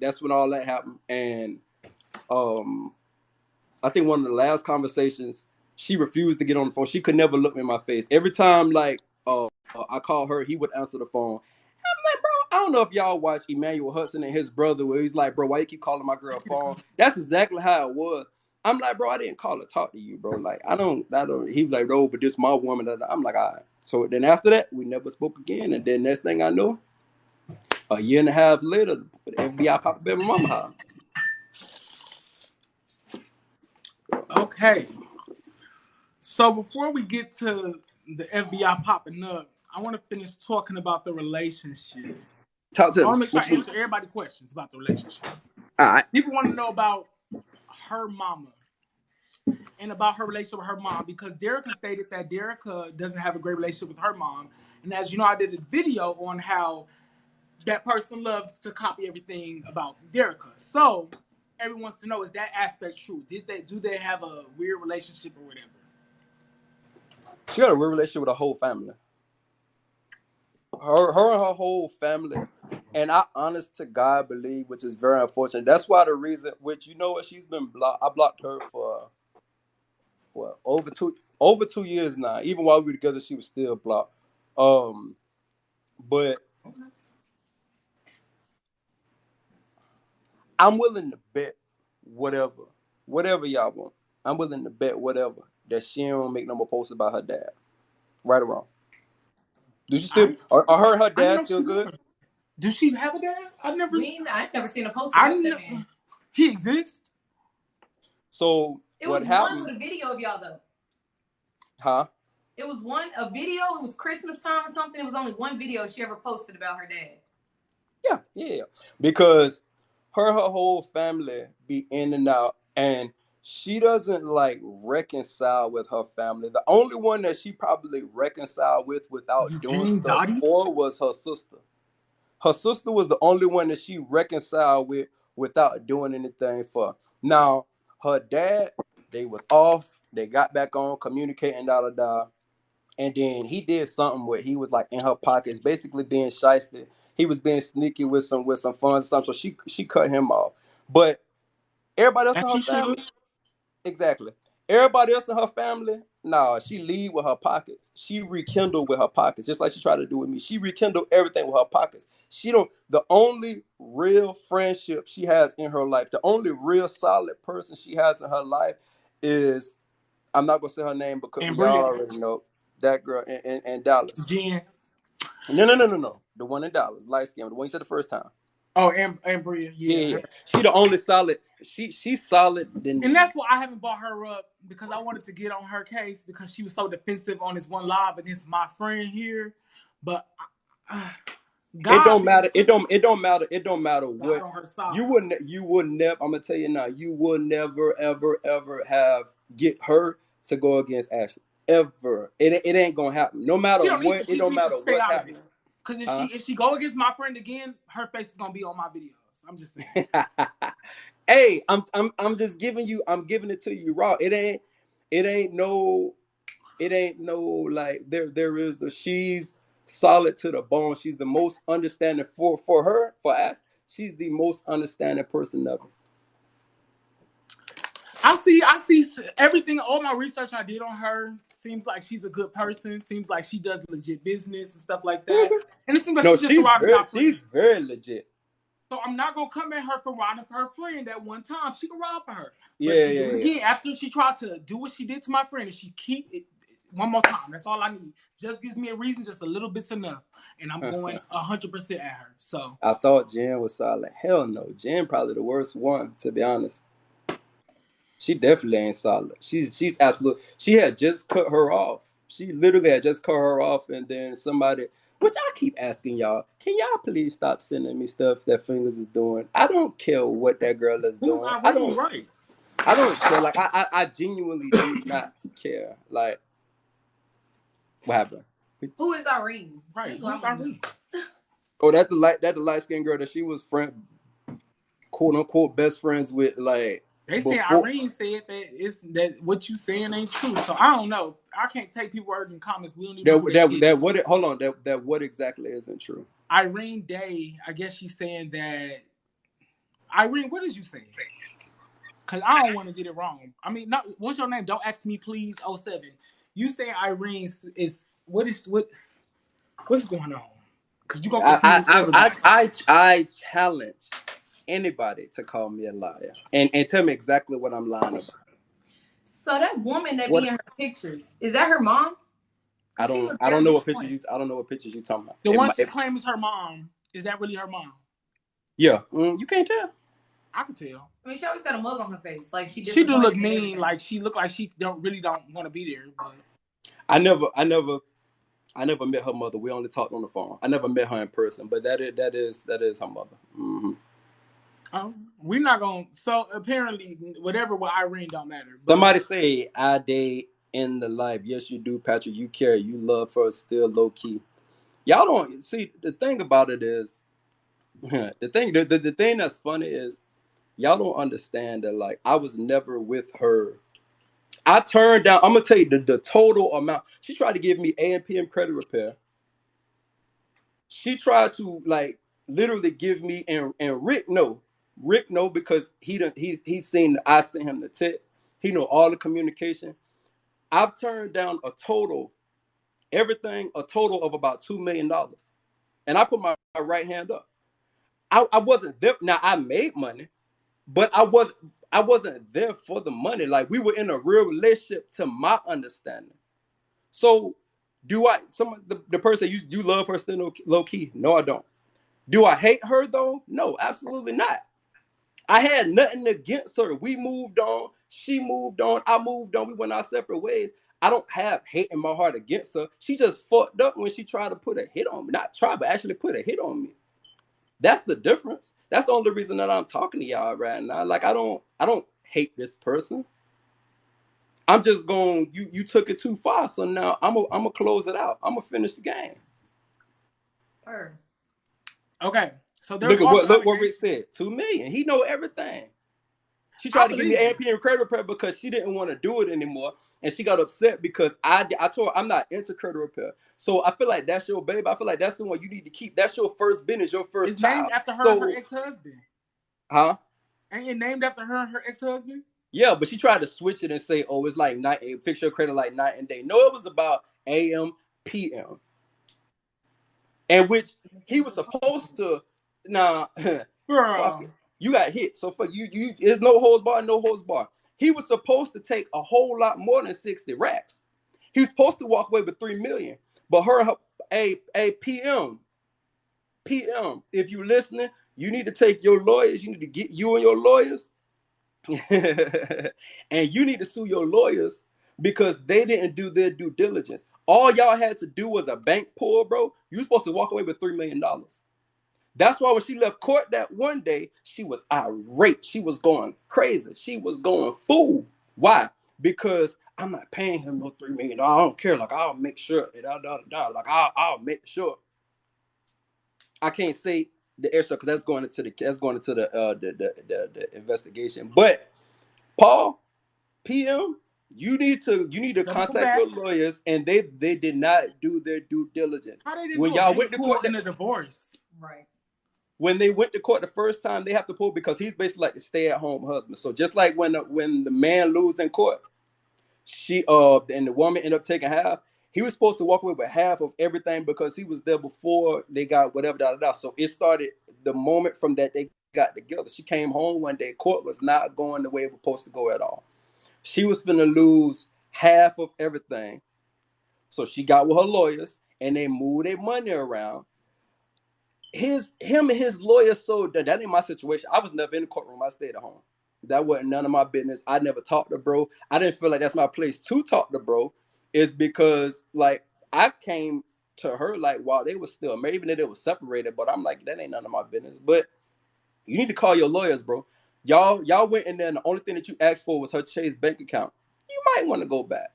That's when all that happened. And I think one of the last conversations, she refused to get on the phone. She could never look me in my face. Every time like I called her, he would answer the phone. I'm like, bro, I don't know if y'all watch Emmanuel Hudson and his brother, where he's like, bro, why you keep calling my girl phone? That's exactly how it was. I'm like, bro, I didn't call to talk to you, bro. Like, I don't. He was like, no, but this my woman. I'm like, all right. So then after that, we never spoke again. And then next thing I know, a year and a half later, the FBI popped up at my mama's house. Okay. So before we get to the FBI popping up, I want to finish talking about the relationship. Talk to I me. want to make sure I answer everybody's questions about the relationship. All right. People want to know about her mama and about her relationship with her mom, because Derica stated that Derica doesn't have a great relationship with her mom. And as you know, I did a video on how that person loves to copy everything about Derica. So everyone wants to know, is that aspect true? Do they have a weird relationship or whatever? She got a weird relationship with her whole family. Her and her whole family. And I honest to God believe, which is very unfortunate. That's why the reason, which you know what, she's been blocked. I blocked her for what, over 2 years now. Even while we were together, she was still blocked. But I'm willing to bet whatever y'all want. I'm willing to bet whatever that she don't make no more posts about her dad. Right or wrong? Do she still? Are her and her dad still good? Does she have a dad? I've never seen a post about that man. He exists. So it was one with a video of y'all though. Huh? It was a video. It was Christmas time or something. It was only one video she ever posted about her dad. Yeah. Because her whole family be in and out, and she doesn't like reconcile with her family. The only one that she probably reconciled with without doing stuff for was her sister. Her sister was the only one that she reconciled with without doing anything for. Now, her dad, they was off. They got back on, communicating, and then he did something where he was like in her pockets, basically being shysty. He was being sneaky with some funds or something. So she cut him off. But everybody else in her family, exactly. Everybody else in her family, nah, she lead with her pockets. She rekindled with her pockets, just like she tried to do with me. She rekindled everything with her pockets. The only real friendship she has in her life, the only real solid person she has in her life is, I'm not gonna say her name because y'all already know that girl in Dallas. Jen. No. The one in Dallas, light skin, the one you said the first time. Oh, and Bria, yeah. She the only solid. She's solid. And that's why I haven't brought her up, because I wanted to get on her case because she was so defensive on this one live against my friend here. But God, it don't matter. It don't matter. It don't matter what you would never. I'm gonna tell you now. You will never, ever have get her to go against Ashley. Ever. It ain't gonna happen. No matter what. It don't matter what's happening. Because if she go against my friend again, her face is gonna be on my videos. I'm just saying. Hey, I'm just giving it to you raw. It ain't no like there is she's solid to the bone. She's the most understanding for Ash. She's the most understanding person ever. I see everything. All my research I did on her seems like she's a good person. Seems like she does legit business and stuff like that. And it seems like she's very legit. So I'm not gonna come at her for robbing her friend at one time. She can rob her. But again, after she tried to do what she did to my friend, and she keep it, one more time. That's all I need. Just gives me a reason, just a little bit's enough. And I'm going 100% at her. So I thought Jen was solid. Hell no. Jen probably the worst one, to be honest. She definitely ain't solid. She's absolute. She had just cut her off. She literally had just cut her off, and then somebody, which I keep asking y'all, can y'all please stop sending me stuff that Fingers is doing? I don't care what that girl is who's doing. Irene, right? I don't care. Like I genuinely do not care. Like what happened? Who is Irene? Right. Who's Irene? Oh, that the light skinned girl that she was quote unquote best friends with, like. They say Irene said that what you saying ain't true. So I don't know. I can't take people word in comments. We don't even know what exactly isn't true. Irene Day, I guess she's saying that. Irene, what is you saying? Because I don't want to get it wrong. I mean, not, what's your name? Don't ask me, please. 07. You saying Irene is what's going on? Because you gonna confuse everybody. I challenge anybody to call me a liar and tell me exactly what I'm lying about. So that woman that be in her pictures, is that her mom? I don't know what pictures you talking about. The one she claims is her mom. Is that really her mom? Yeah, you can't tell. I can tell. I mean, she always got a mug on her face, like she do look mean. Like she look like she don't want to be there. But I never met her mother. We only talked on the phone. I never met her in person, but that is her mother. Mm-hmm. We're not gonna. So apparently, whatever with Irene don't matter. But somebody say I date in the life. Yes, you do, Patrick. You care. You love her still low key. Y'all don't see the thing about it is the thing that's funny is y'all don't understand that, like, I was never with her. I turned down. I'm gonna tell you the total amount. She tried to give me A&PM credit repair. She tried to, like, literally give me and Rick no because he's seen I sent him the text. He know all the communication. I've turned down a total of about $2 million, and I put my right hand up. I wasn't there. Now I made money, but I wasn't there for the money. Like, we were in a real relationship, to my understanding. So, do I? The person you love her still low key? No, I don't. Do I hate her though? No, absolutely not. I had nothing against her. We moved on. She moved on. I moved on. We went our separate ways. I don't have hate in my heart against her. She just fucked up when she tried to put a hit on me. Not try, but actually put a hit on me. That's the difference. That's the only reason that I'm talking to y'all right now. Like, I don't hate this person. I'm just going, you took it too far. So now I'm gonna close it out. I'm gonna finish the game. Okay. So look what Rick said. $2 million. He know everything. She tried to give me AMP credit repair because she didn't want to do it anymore. And she got upset because I told her I'm not into credit repair. So I feel like that's your baby. I feel like that's the one you need to keep. That's your first business, your first child. It's named after her and her ex-husband. Huh? Ain't it named after her and her ex-husband? Yeah, but she tried to switch it and say, oh, it's like night, fix your credit like night and day. No, it was about AM, PM. And which he was supposed to, fuck it. You got hit. So fuck you there's no holds bar. He was supposed to take a whole lot more than 60 racks. He was supposed to walk away with $3 million. But PM, if you listening, you need to take your lawyers, you need to get you and your lawyers. And you need to sue your lawyers because they didn't do their due diligence. All y'all had to do was a bank pull, bro. You were supposed to walk away with $3 million. That's why when she left court that one day, she was irate. She was going crazy. She was going fool. Why? Because I'm not paying him no $3 million. I don't care. Like, I'll make sure. Like, I'll make sure. I can't say the extra because that's going into the investigation. But Paul, PM, you need to contact your lawyers, and they did not do their due diligence. How they didn't when y'all went to court in a divorce, right? When they went to court the first time, they have to pull because he's basically like the stay-at-home husband. So just like when the man loses in court, and the woman ended up taking half. He was supposed to walk away with half of everything because he was there before they got whatever. So it started the moment from that they got together. She came home one day. Court was not going the way it was supposed to go at all. She was going to lose half of everything. So she got with her lawyers, and they moved their money around. Him and his lawyer, so that ain't my situation. I was never in the courtroom. I stayed at home. That wasn't none of my business. I never talked to bro. I didn't feel like that's my place to talk to bro. It's because like I came to her like while they were still married, even if they were separated. But I'm like, that ain't none of my business. But you need to call your lawyers, bro. Y'all went in there, and the only thing that you asked for was her Chase bank account. You might want to go back.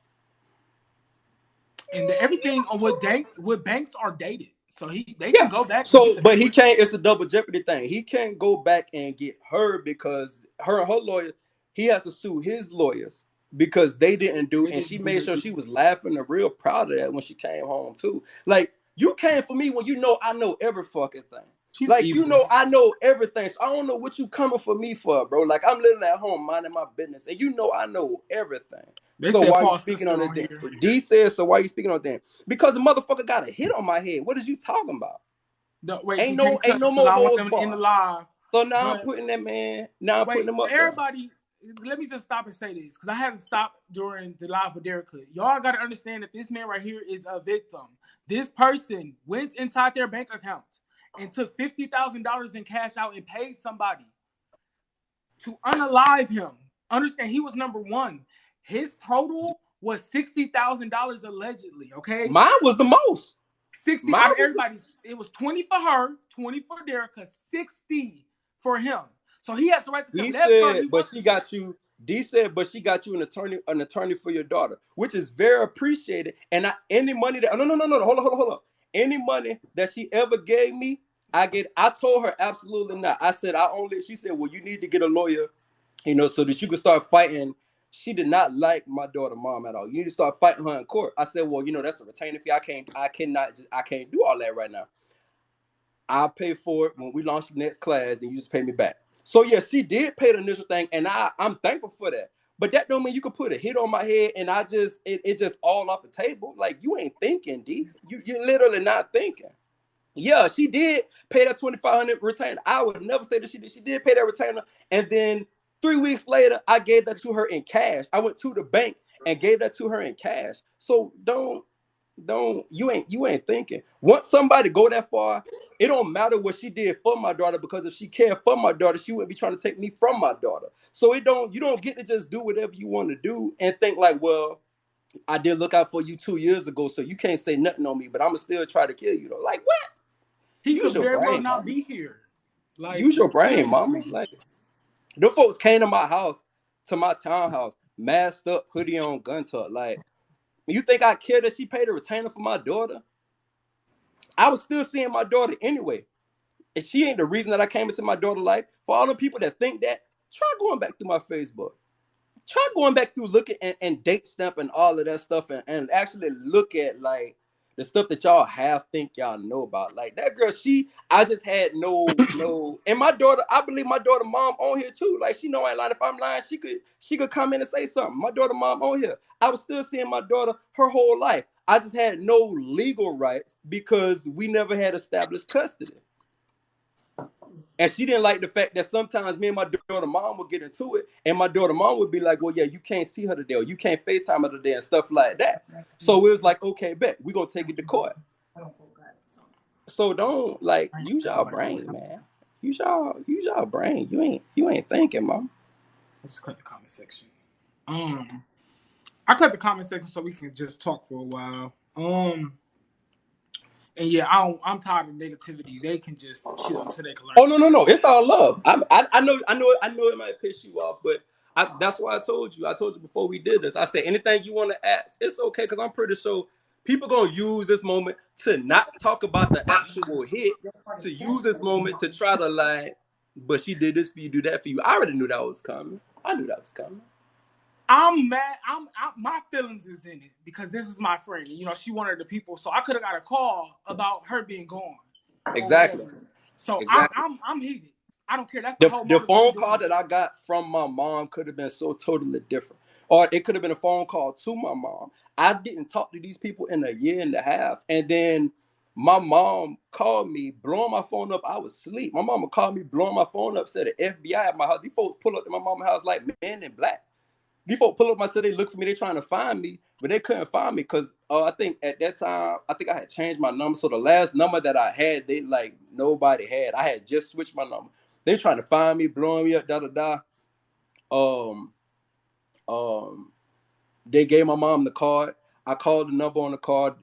And everything on what banks are dated, so they can go back. So, but he can't. It's a double jeopardy thing. He can't go back and get her because her lawyer. He has to sue his lawyers because they didn't do. And she made sure she was laughing and real proud of that when she came home too. Like you came for me when you know I know every fucking thing. She's like evil. You know I know everything. So I don't know what you coming for me for, bro. Like I'm living at home minding my business, and you know I know everything. So why are you speaking on it? D says, so why are you speaking on that? Because the motherfucker got a hit on my head. What is you talking about? No, wait, ain't no more hoes in the live. So now I'm putting that man. Now I'm putting him up. Everybody, let me just stop and say this because I haven't stopped during the live with Derek. Y'all got to understand that this man right here is a victim. This person went inside their bank account and took $50,000 in cash out and paid somebody to unalive him. Understand, he was number one. His total was $60,000 allegedly. Okay, mine was the most. 60 out of everybody. It was 20 for her, 20 for Derek, 60 for him. So he has the right to say. He said, but she got you. D said, but she got you an attorney for your daughter, which is very appreciated. And any money that no, hold on. Any money that she ever gave me, I told her absolutely not. I said she said, well, you need to get a lawyer, so that you can start fighting. She did not like my daughter mom at all. You need to start fighting her in court. I said, well, that's a retainer fee. I can't do all that right now. I'll pay for it when we launch the next class, then you just pay me back. So yeah, she did pay the initial thing, and I'm thankful for that. But that don't mean you could put a hit on my head and it just all off the table. Like you ain't thinking, D. You're literally not thinking. Yeah, she did pay that $2,500 retainer. I would never say that she did. She did pay that retainer, and then 3 weeks later, I gave that to her in cash. I went to the bank and gave that to her in cash. So you ain't thinking. Once somebody go that far, it don't matter what she did for my daughter, because if she cared for my daughter, she wouldn't be trying to take me from my daughter. So you don't get to just do whatever you want to do and think like, well, I did look out for you 2 years ago, so you can't say nothing on me, but I'm gonna still try to kill you though. Like what? He could very well not be here. Like, use your brain, mama. Like, them folks came to my house, to my townhouse, masked up, hoodie on, gun tuck. Like, you think I care that she paid a retainer for my daughter? I was still seeing my daughter anyway. And she ain't the reason that I came into my daughter's life. For all the people that think that, try going back through my Facebook. Try going back through looking and date stamp and all of that stuff and actually look at like the stuff that y'all think y'all know about. Like that girl, I just had no, and my daughter, I believe my daughter mom on here too. Like she know I ain't lying. If I'm lying, she could come in and say something. My daughter mom on here. I was still seeing my daughter her whole life. I just had no legal rights because we never had established custody. And she didn't like the fact that sometimes me and my daughter mom would get into it, and my daughter mom would be like, well, yeah, you can't see her today, or you can't FaceTime her today, and stuff like that. So it was like, okay, bet, we're going to take it to court. So don't, like, use y'all brain, man. Use y'all brain. You ain't thinking, mom. Let's cut the comment section. I cut the comment section so we can just talk for a while. And yeah, I'm tired of negativity. They can just chill until they can learn. Oh no, it's all love. I know it might piss you off, but that's why I told you before we did this. I said anything you want to ask, it's okay, because I'm pretty sure people gonna use this moment to not talk about the actual hit, to use this moment to try to like, but she did this for you, do that for you. I already knew that was coming. I knew that was coming. I'm mad. My feelings is in it because this is my friend. She wanted the people, so I could have got a call about her being gone. Exactly. So exactly. I'm heated. I don't care. That's the whole phone call that I got from my mom could have been so totally different. Or it could have been a phone call to my mom. I didn't talk to these people in a year and a half. And then my mom called me, blowing my phone up. I was asleep. My mama called me, blowing my phone up, said the FBI at my house. These folks pull up to my mama's house like Men in Black. These folks pull up my city, they look for me, they trying to find me, but they couldn't find me because I think at that time, I think I had changed my number. So the last number that I had, they like nobody had. I had just switched my number. They trying to find me, blowing me up, da da da. Um, um, they gave my mom the card. I called the number on the card,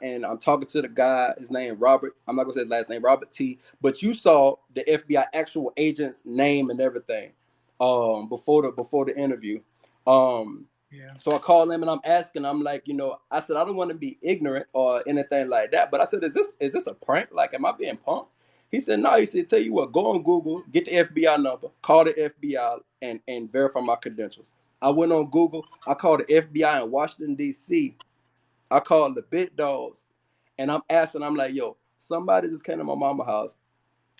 and I'm talking to the guy. His name Robert. I'm not gonna say his last name, Robert T. But you saw the FBI actual agent's name and everything before the interview. Yeah. So I called him and I'm asking. I'm like, I said I don't want to be ignorant or anything like that. But I said, is this a prank? Like, am I being punked? He said, no. He said, tell you what, go on Google, get the FBI number, call the FBI, and verify my credentials. I went on Google. I called the FBI in Washington, D.C. I called the big dogs. And I'm asking, I'm like, yo, somebody just came to my mama's house.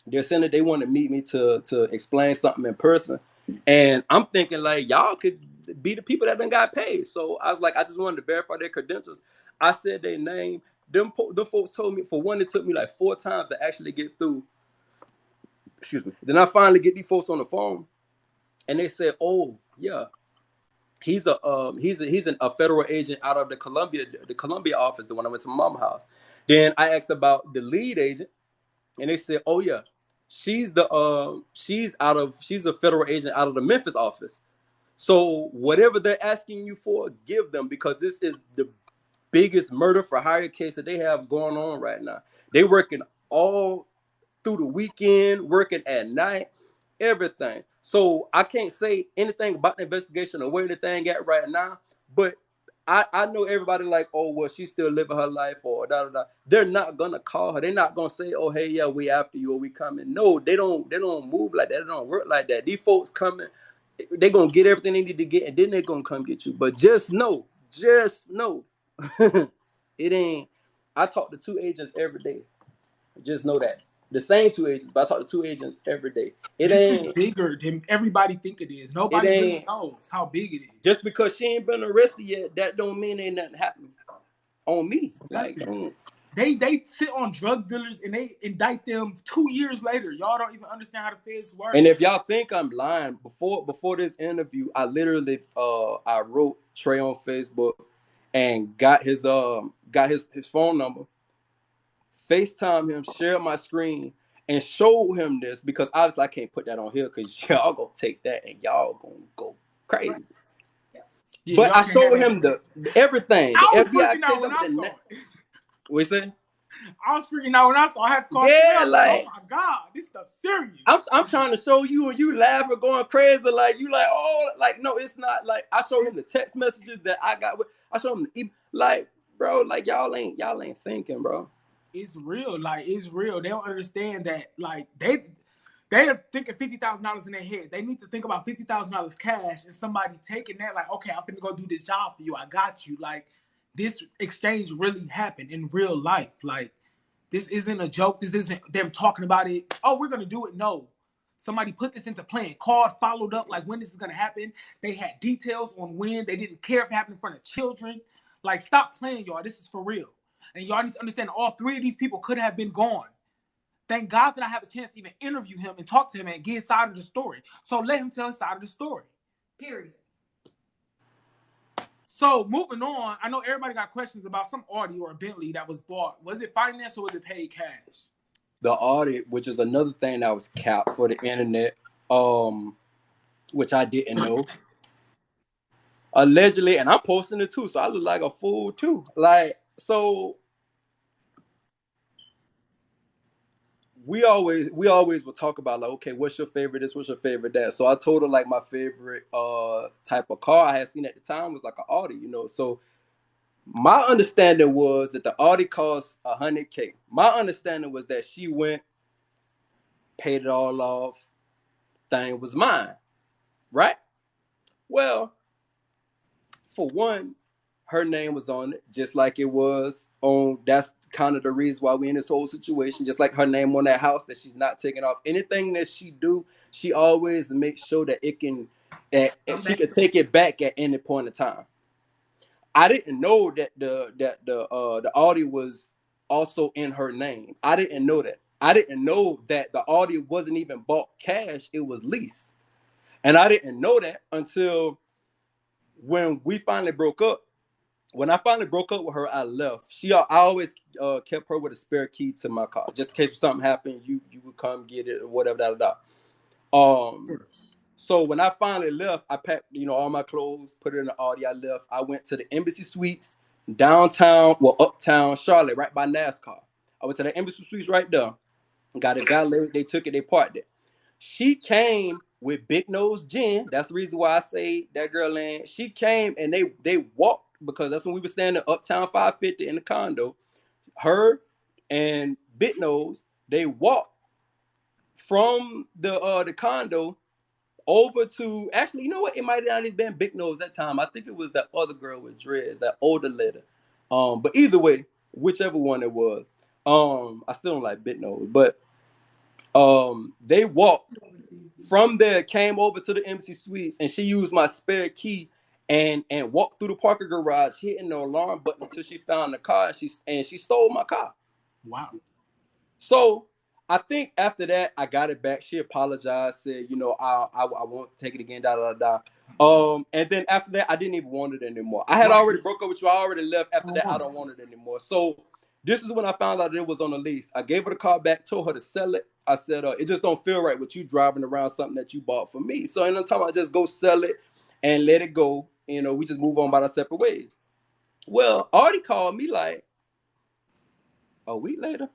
They're saying that they want to meet me to explain something in person. And I'm thinking, like, y'all could be the people that done got paid. So I was like, I just wanted to verify their credentials. I said their name. The folks told me, for one, it took me like 4 times to actually get through. Excuse me. Then I finally get these folks on the phone. And they said, oh, yeah. He's a federal agent out of the Columbia office, the one I went to my mama's house. Then I asked about the lead agent, and they said, "Oh yeah, she's a federal agent out of the Memphis office. So whatever they're asking you for, give them, because this is the biggest murder for hire case that they have going on right now. They working all through the weekend, working at night, everything. So I can't say anything about the investigation or where the thing at right now, but I know everybody like, oh, well, she's still living her life or da da da. They're not gonna call her. They're not gonna say, oh, hey, yeah, we after you or we coming. No, they don't move like that. They don't work like that. These folks coming, they're gonna get everything they need to get, and then they're gonna come get you. But just know, it ain't. I talk to 2 agents every day. Just know that. The same 2 agents, but I talk to 2 agents every day. This is bigger than everybody think it is. Nobody really knows how big it is. Just because she ain't been arrested yet, that don't mean ain't nothing happening on me. Like, they sit on drug dealers and they indict them 2 years later. Y'all don't even understand how the feds work. And if y'all think I'm lying, before this interview, I literally I wrote Trey on Facebook and got his phone number, FaceTime him, share my screen, and show him this, because obviously I can't put that on here because y'all gonna take that and y'all gonna go crazy. Yeah, but I showed him the everything. I was FBI freaking out when I saw it. What you say? I was freaking out when I saw. I had to call. Yeah, like, oh my god, this stuff's serious. I'm trying to show you, and you laughing, going crazy, like you like, oh, like, no, it's not. Like, I showed him the text messages that I got. I showed him the like, bro, like y'all ain't thinking, bro. It's real, like it's real. They don't understand that, like they are thinking $50,000 in their head. They need to think about $50,000 cash and somebody taking that, like, okay, I'm gonna go do this job for you. I got you. Like, this exchange really happened in real life. Like, this isn't a joke. This isn't them talking about it. Oh, we're gonna do it. No, somebody put this into plan. Called, followed up, like when this is gonna happen. They had details on when. They didn't care if it happened in front of children. Like, stop playing, y'all. This is for real. And y'all need to understand all 3 of these people could have been gone. Thank God that I have a chance to even interview him and talk to him and get his side of the story. So let him tell his side of the story. Period. So moving on, I know everybody got questions about some Audi or a Bentley that was bought. Was it financed or was it paid cash? The Audi, which is another thing that was capped for the internet, which I didn't know. Allegedly, and I'm posting it too, so I look like a fool too. Like, so we always will talk about, like, okay, what's your favorite this, what's your favorite that. So I told her, like, my favorite type of car I had seen at the time was like an Audi, So my understanding was that the Audi cost $100K. My understanding was that she went, paid it all off, thing was mine, right? Well, for one, her name was on it, just like it was on. That's kind of the reason why we in this whole situation. Just like her name on that house, that she's not taking off. Anything that she do, she always makes sure that it can, she can take it back at any point in time. I didn't know that the Audi was also in her name. I didn't know that. I didn't know that the Audi wasn't even bought cash; it was leased, and I didn't know that until when we finally broke up, when I finally broke up with her, I left. I always kept her with a spare key to my car, just in case something happened. You would come get it or whatever. So when I finally left, I packed all my clothes, put it in the Audi. I left. I went to the Embassy Suites downtown, uptown Charlotte, right by NASCAR. I went to the Embassy Suites right there. Got it valet. They took it. They parked it. She came with Big Nose Jen. That's the reason why I say that girl. And she came and they walked, because that's when we were standing uptown 550 in the condo. Her and Big Nose, they walked from the condo over to, actually, you know what? It might not have been Big Nose that time. I think it was that other girl with dreads, that older lady. But either way, whichever one it was, I still don't like Big Nose, but they walked from there, came over to the MC Suites, and she used my spare key and walked through the parking garage, hitting the alarm button until she found the car, and she stole my car. Wow. So I think after that, I got it back. She apologized, said, I won't take it again, and then after that, I didn't even want it anymore. I had already broke up with you. I already left. After that, I don't want it anymore. So this is when I found out it was on the lease. I gave her the car back, told her to sell it. I said, it just don't feel right with you driving around something that you bought for me. So in the time, I just go sell it and let it go. We just move on by our separate ways. Well, Artie called me like a week later.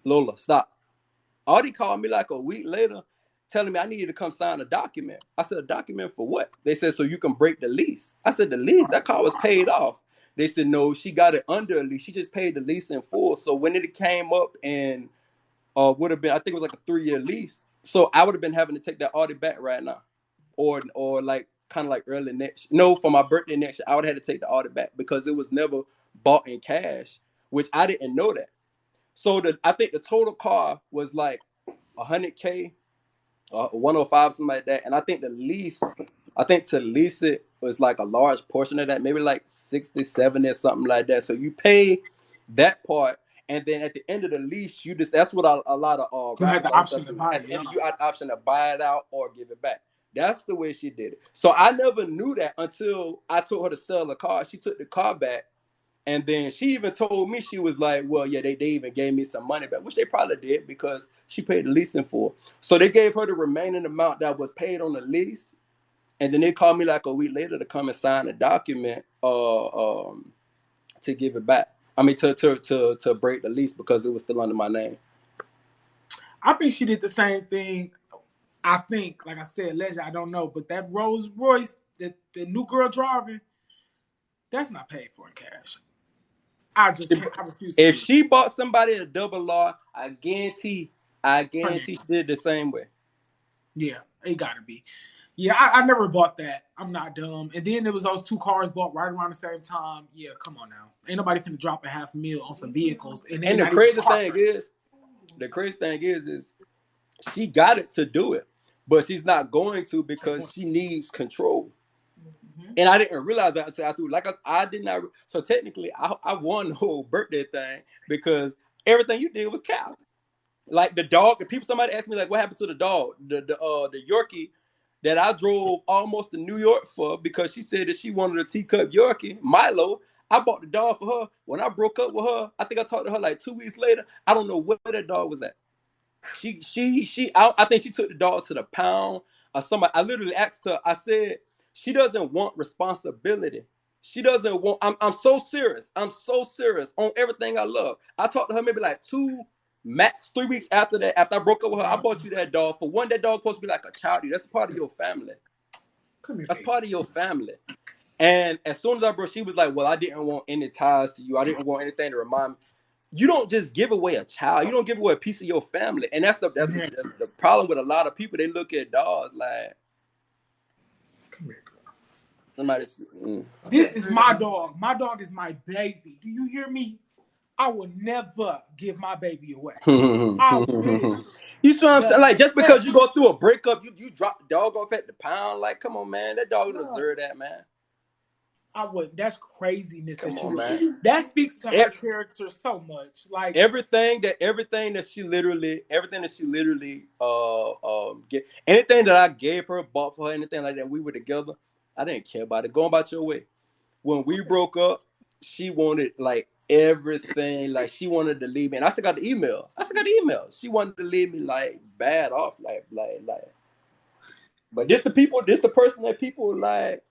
Lola, stop. Artie called me like a week later, telling me I needed to come sign a document. I said, a document for what? They said, so you can break the lease. I said, the lease? That car was paid off. They said, no, she got it under a lease. She just paid the lease in full. So when it came up and would have been, I think it was like a 3-year lease. So I would have been having to take that Audi back right now. Or like kind of like early next, no, for my birthday next year, I would have had to take the Audi back because it was never bought in cash, which I didn't know that. So I think the total car was like $100K, 105, something like that. And I think to lease it was like a large portion of that, maybe like 60, 70 or something like that. So you pay that part, and then at the end of the lease, that's what a lot of you had the option to buy it. You had the option to buy it out or give it back. That's the way she did it. So I never knew that until I told her to sell the car. She took the car back. And then she even told me, she was like, well, yeah, they even gave me some money back, which they probably did because she paid the leasing for. So they gave her the remaining amount that was paid on the lease. And then they called me like a week later to come and sign a document to give it back. I mean, to break the lease because it was still under my name. I think she did the same thing. I think, like I said, Legend, I don't know. But that Rolls Royce, the new girl driving, that's not paid for in cash. I refuse to. If she bought somebody a double R, I guarantee she did the same way. Yeah, it gotta be. Yeah, I never bought that. I'm not dumb. And then there was those 2 cars bought right around the same time. Yeah, come on now. Ain't nobody finna drop $500,000 on some vehicles. And the crazy thing is she got it to do it, but she's not going to because she needs control. And I didn't realize that until I threw. Like I did not. So technically, I won the whole birthday thing because everything you did was cap. Like the dog. Somebody asked me like, what happened to the dog? The Yorkie that I drove almost to New York for because she said that she wanted a teacup Yorkie, Milo. I bought the dog for her. When I broke up with her, I think I talked to her like 2 weeks later. I don't know where that dog was at. I think she took the dog to the pound or somebody. I literally asked her. I said, she doesn't want responsibility. She doesn't want. I'm so serious. I'm so serious on everything I love. I talked to her maybe like max 3 weeks after that. After I broke up with her, I bought you that dog. For one, that dog supposed to be like a child. That's a part of your family. That's part of your family. And as soon as I broke, she was like, "Well, I didn't want any ties to you. I didn't want anything to remind me." You don't just give away a child. You don't give away a piece of your family. And that's the problem with a lot of people. They look at dogs like, come here, girl. Somebody's. This is my dog. My dog is my baby. Do you hear me? I will never give my baby away. I wish. You see what I'm saying? Like, just because you go through a breakup, you drop the dog off at the pound. Like, come on, man. That dog doesn't deserve that, man. I would. That's craziness. Come on, man. That speaks to her character so much. Like everything that she literally get, anything that I gave her, bought for her, anything like that, we were together. I didn't care about it. Go about your way. When we broke up, she wanted like everything. Like she wanted to leave me, and I still got the emails. She wanted to leave me like bad off, like. But this the person that people like.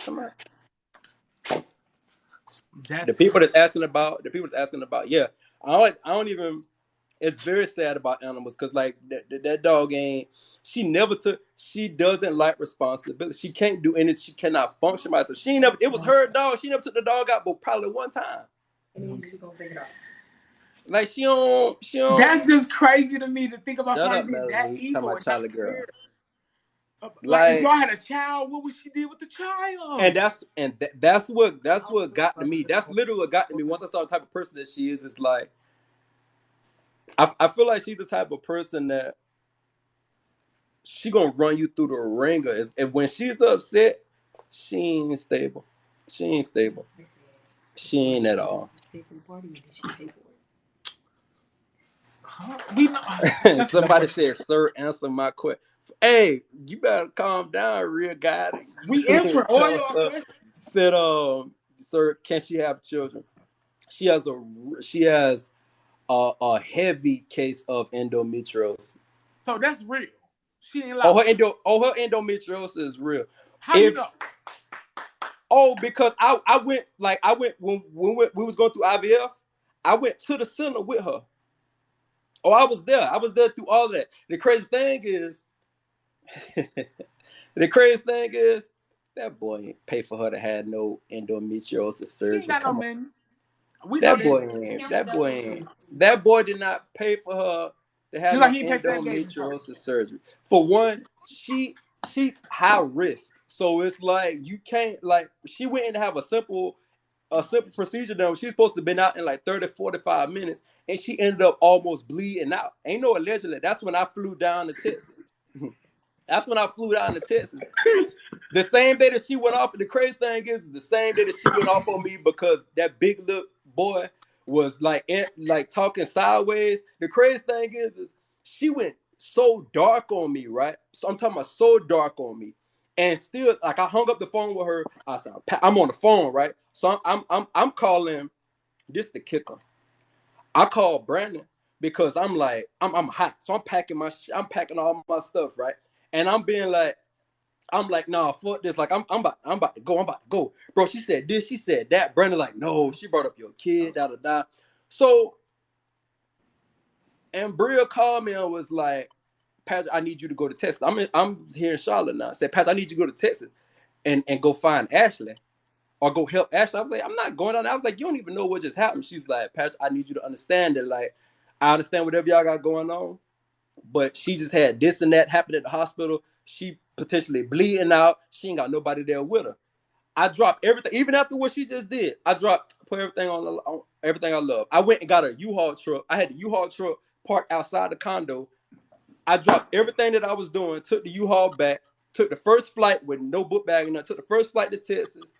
Somebody. The people that's asking about. Yeah, I don't even. It's very sad about animals because like that dog ain't. She doesn't like responsibility. She can't do anything. She cannot function by herself. She ain't never. It was her dog. She never took the dog out, but probably one time. And then you gonna take it off. Like she don't. That's just crazy to me to think about Shut somebody up, being that Melanie. evil Talking and about not Charlie girl. care. Like if y'all had a child, what would she do with the child? And that's what got to me. That's literally what got to me. Once I saw the type of person that she is, it's like I feel like she's the type of person that she gonna run you through the ringer. And when she's upset, she ain't stable. She ain't at all. We know. Somebody said, "Sir, answer my question." Hey, you better calm down, real guy. We answer all your questions. Said, "Sir, can she have children?" She has a heavy case of endometriosis. So that's real. She ain't like her endometriosis is real. How you know? Oh, because I went when we was going through IVF, I went to the center with her. Oh, I was there through all of that. The crazy thing is that boy ain't pay for her to have no endometriosis surgery. He ain't got no money. That boy did not pay for her to have no endometriosis surgery. For one, she's high risk. So it's like you can't like she went in to have a simple procedure done. She's supposed to have been out in like 30, 45 minutes, and she ended up almost bleeding out. Ain't no allegedly. That's when I flew down to Texas. The same day that she went off, the crazy thing is the same day that she went off on me because that big little boy was like talking sideways. The crazy thing is she went so dark on me, right? So I'm talking about so dark on me. And still, like I hung up the phone with her. I said, I'm on the phone, right? So I'm calling this the kicker. I called Brandon because I'm like, I'm hot. So I'm packing all my stuff, right? And I'm like, nah, fuck this. Like, I'm about to go. Bro, she said this, she said that. Brandon like, no, she brought up your kid, da. So, and Bria called me and was like, Patrick, I need you to go to Texas. I'm here in Charlotte now. I said, Patrick, I need you to go to Texas and go find Ashley or go help Ashley. I was like, I'm not going on. I was like, you don't even know what just happened. She was like, Patrick, I need you to understand that, like, I understand whatever y'all got going on, but she just had this and that happen at the hospital. She potentially bleeding out. She ain't got nobody there with her. I dropped everything, even after what she just did. Put everything on everything I love. I went and got a U-Haul truck. I had the U-Haul truck parked outside the condo. I dropped everything that I was doing, took the U-Haul back, took the first flight with no book bag and took the first flight to Texas.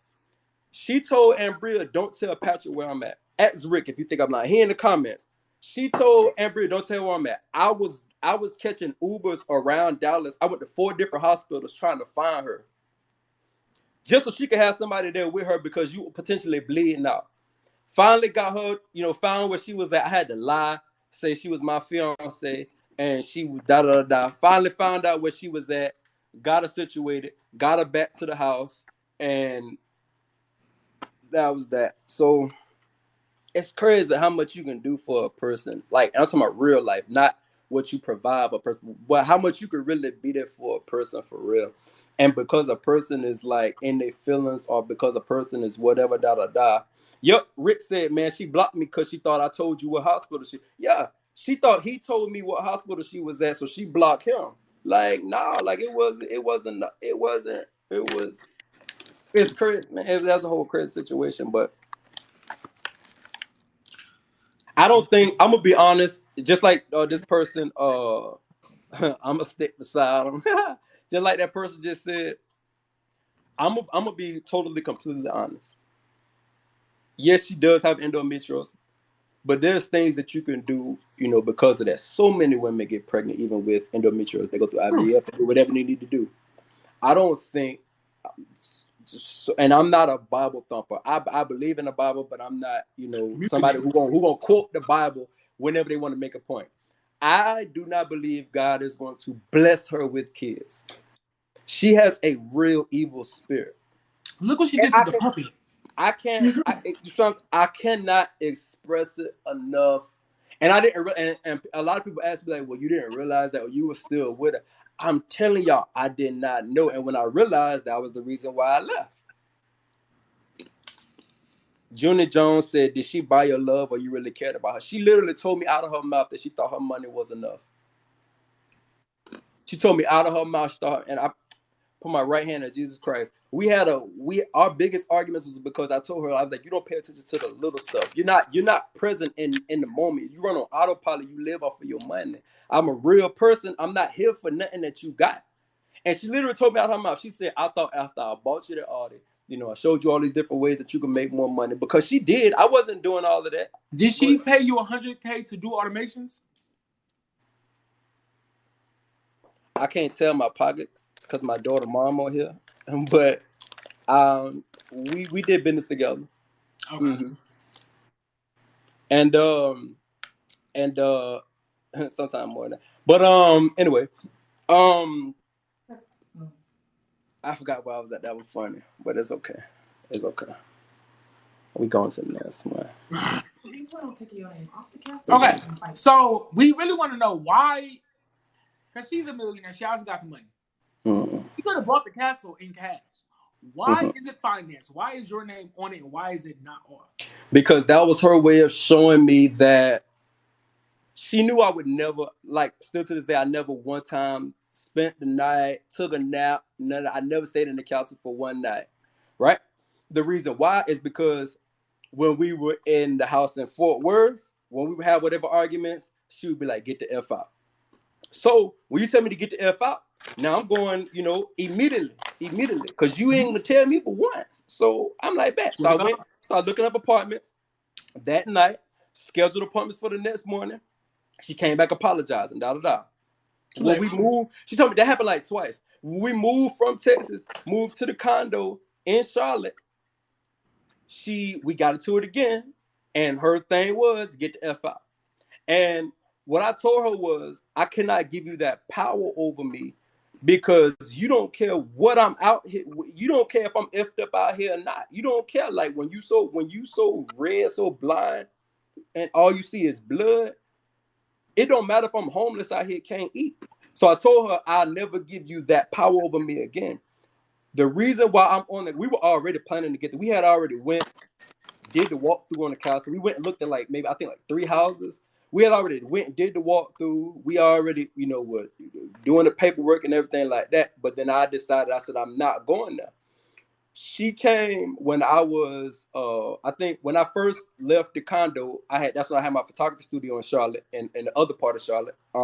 She told Ambria, don't tell Patrick where I'm at. Ask Rick if you think I'm lying. He in the comments. She told Ambria, don't tell where I'm at. I was catching Ubers around Dallas. I went to 4 different hospitals trying to find her. Just so she could have somebody there with her because you were potentially bleeding out. Finally got her, found where she was at. I had to lie, say she was my fiance, and she was da. Finally found out where she was at, got her situated, got her back to the house, and that was that. So it's crazy how much you can do for a person. Like, I'm talking about real life, not what you provide a person, but how much you could really be there for a person for real. And because a person is like in their feelings, or because a person is whatever, da. Yep, Rick said, man, she blocked me because she thought I told you what hospital she thought he told me what hospital she was at, so she blocked him. Like, nah, like it's crazy, man. That's a whole crazy situation, but I don't think, I'm gonna be honest, just like this person, I'm gonna stick beside him. Just like that person just said, I'm gonna be totally, completely honest. Yes, she does have endometriosis, but there's things that you can do, because of that. So many women get pregnant even with endometriosis. They go through IVF, they do whatever they need to do. I don't think, and I'm not a Bible thumper. I believe in the Bible, but I'm not, somebody who gonna quote the Bible whenever they want to make a point. I do not believe God is going to bless her with kids. She has a real evil spirit. Look what she did to the puppy. I cannot express it enough. And I didn't. And a lot of people ask me like, "Well, you didn't realize that, or you were still with her." I'm telling y'all, I did not know. And when I realized, that was the reason why I left. Junior Jones said, "Did she buy your love, or you really cared about her?" She literally told me out of her mouth that she thought her money was enough. She told me out of her mouth, and I put my right hand at Jesus Christ. Our biggest arguments was because I told her, I was like, you don't pay attention to the little stuff. You're not present in the moment. You run on autopilot. You live off of your money. I'm a real person. I'm not here for nothing that you got. And she literally told me out of her mouth. She said, I thought after I bought you the Audi, I showed you all these different ways that you can make more money, because she did. I wasn't doing all of that. Did she pay you $100K to do automations? I can't tell my pockets because my daughter mom on here, but we did business together. Okay. Mm-hmm. And sometime more than that. But anyway, I forgot where I was at. That was funny, but it's okay. It's okay. We going to the next one. Okay, so we really want to know why, because she's a millionaire. She also got the money. Mm-hmm. You could have bought the castle in cash. Why is it financed? Why is your name on it, and why is it not off? Because that was her way of showing me that she knew I would never, still to this day, I never one time spent the night, took a nap. I never stayed in the couch for one night, right? The reason why is because when we were in the house in Fort Worth, when we would have whatever arguments, she would be like, get the F out. So when you tell me to get the F out, now I'm going, immediately, because you ain't going to tell me but once. So I'm like, bet. So I went, started looking up apartments that night, scheduled appointments for the next morning. She came back apologizing, When we moved, she told me that happened like twice. When we moved from Texas, moved to the condo in Charlotte, we got into it again, and her thing was get the F out. And what I told her was, I cannot give you that power over me, because you don't care what I'm out here. You don't care if I'm effed up out here or not. You don't care. Like when you so red, so blind, and all you see is blood. It don't matter if I'm homeless out here, can't eat. So I told her, I'll never give you that power over me again. The reason why I'm on it, we were already planning to get there. We had already did the walkthrough on the castle. We went and looked at I think 3 houses. We had already went and did the walkthrough. We already, were doing the paperwork and everything like that. But then I decided, I said, I'm not going there. She came when I was, I think when I first left the condo, that's when I had my photography studio in Charlotte, and the other part of Charlotte. I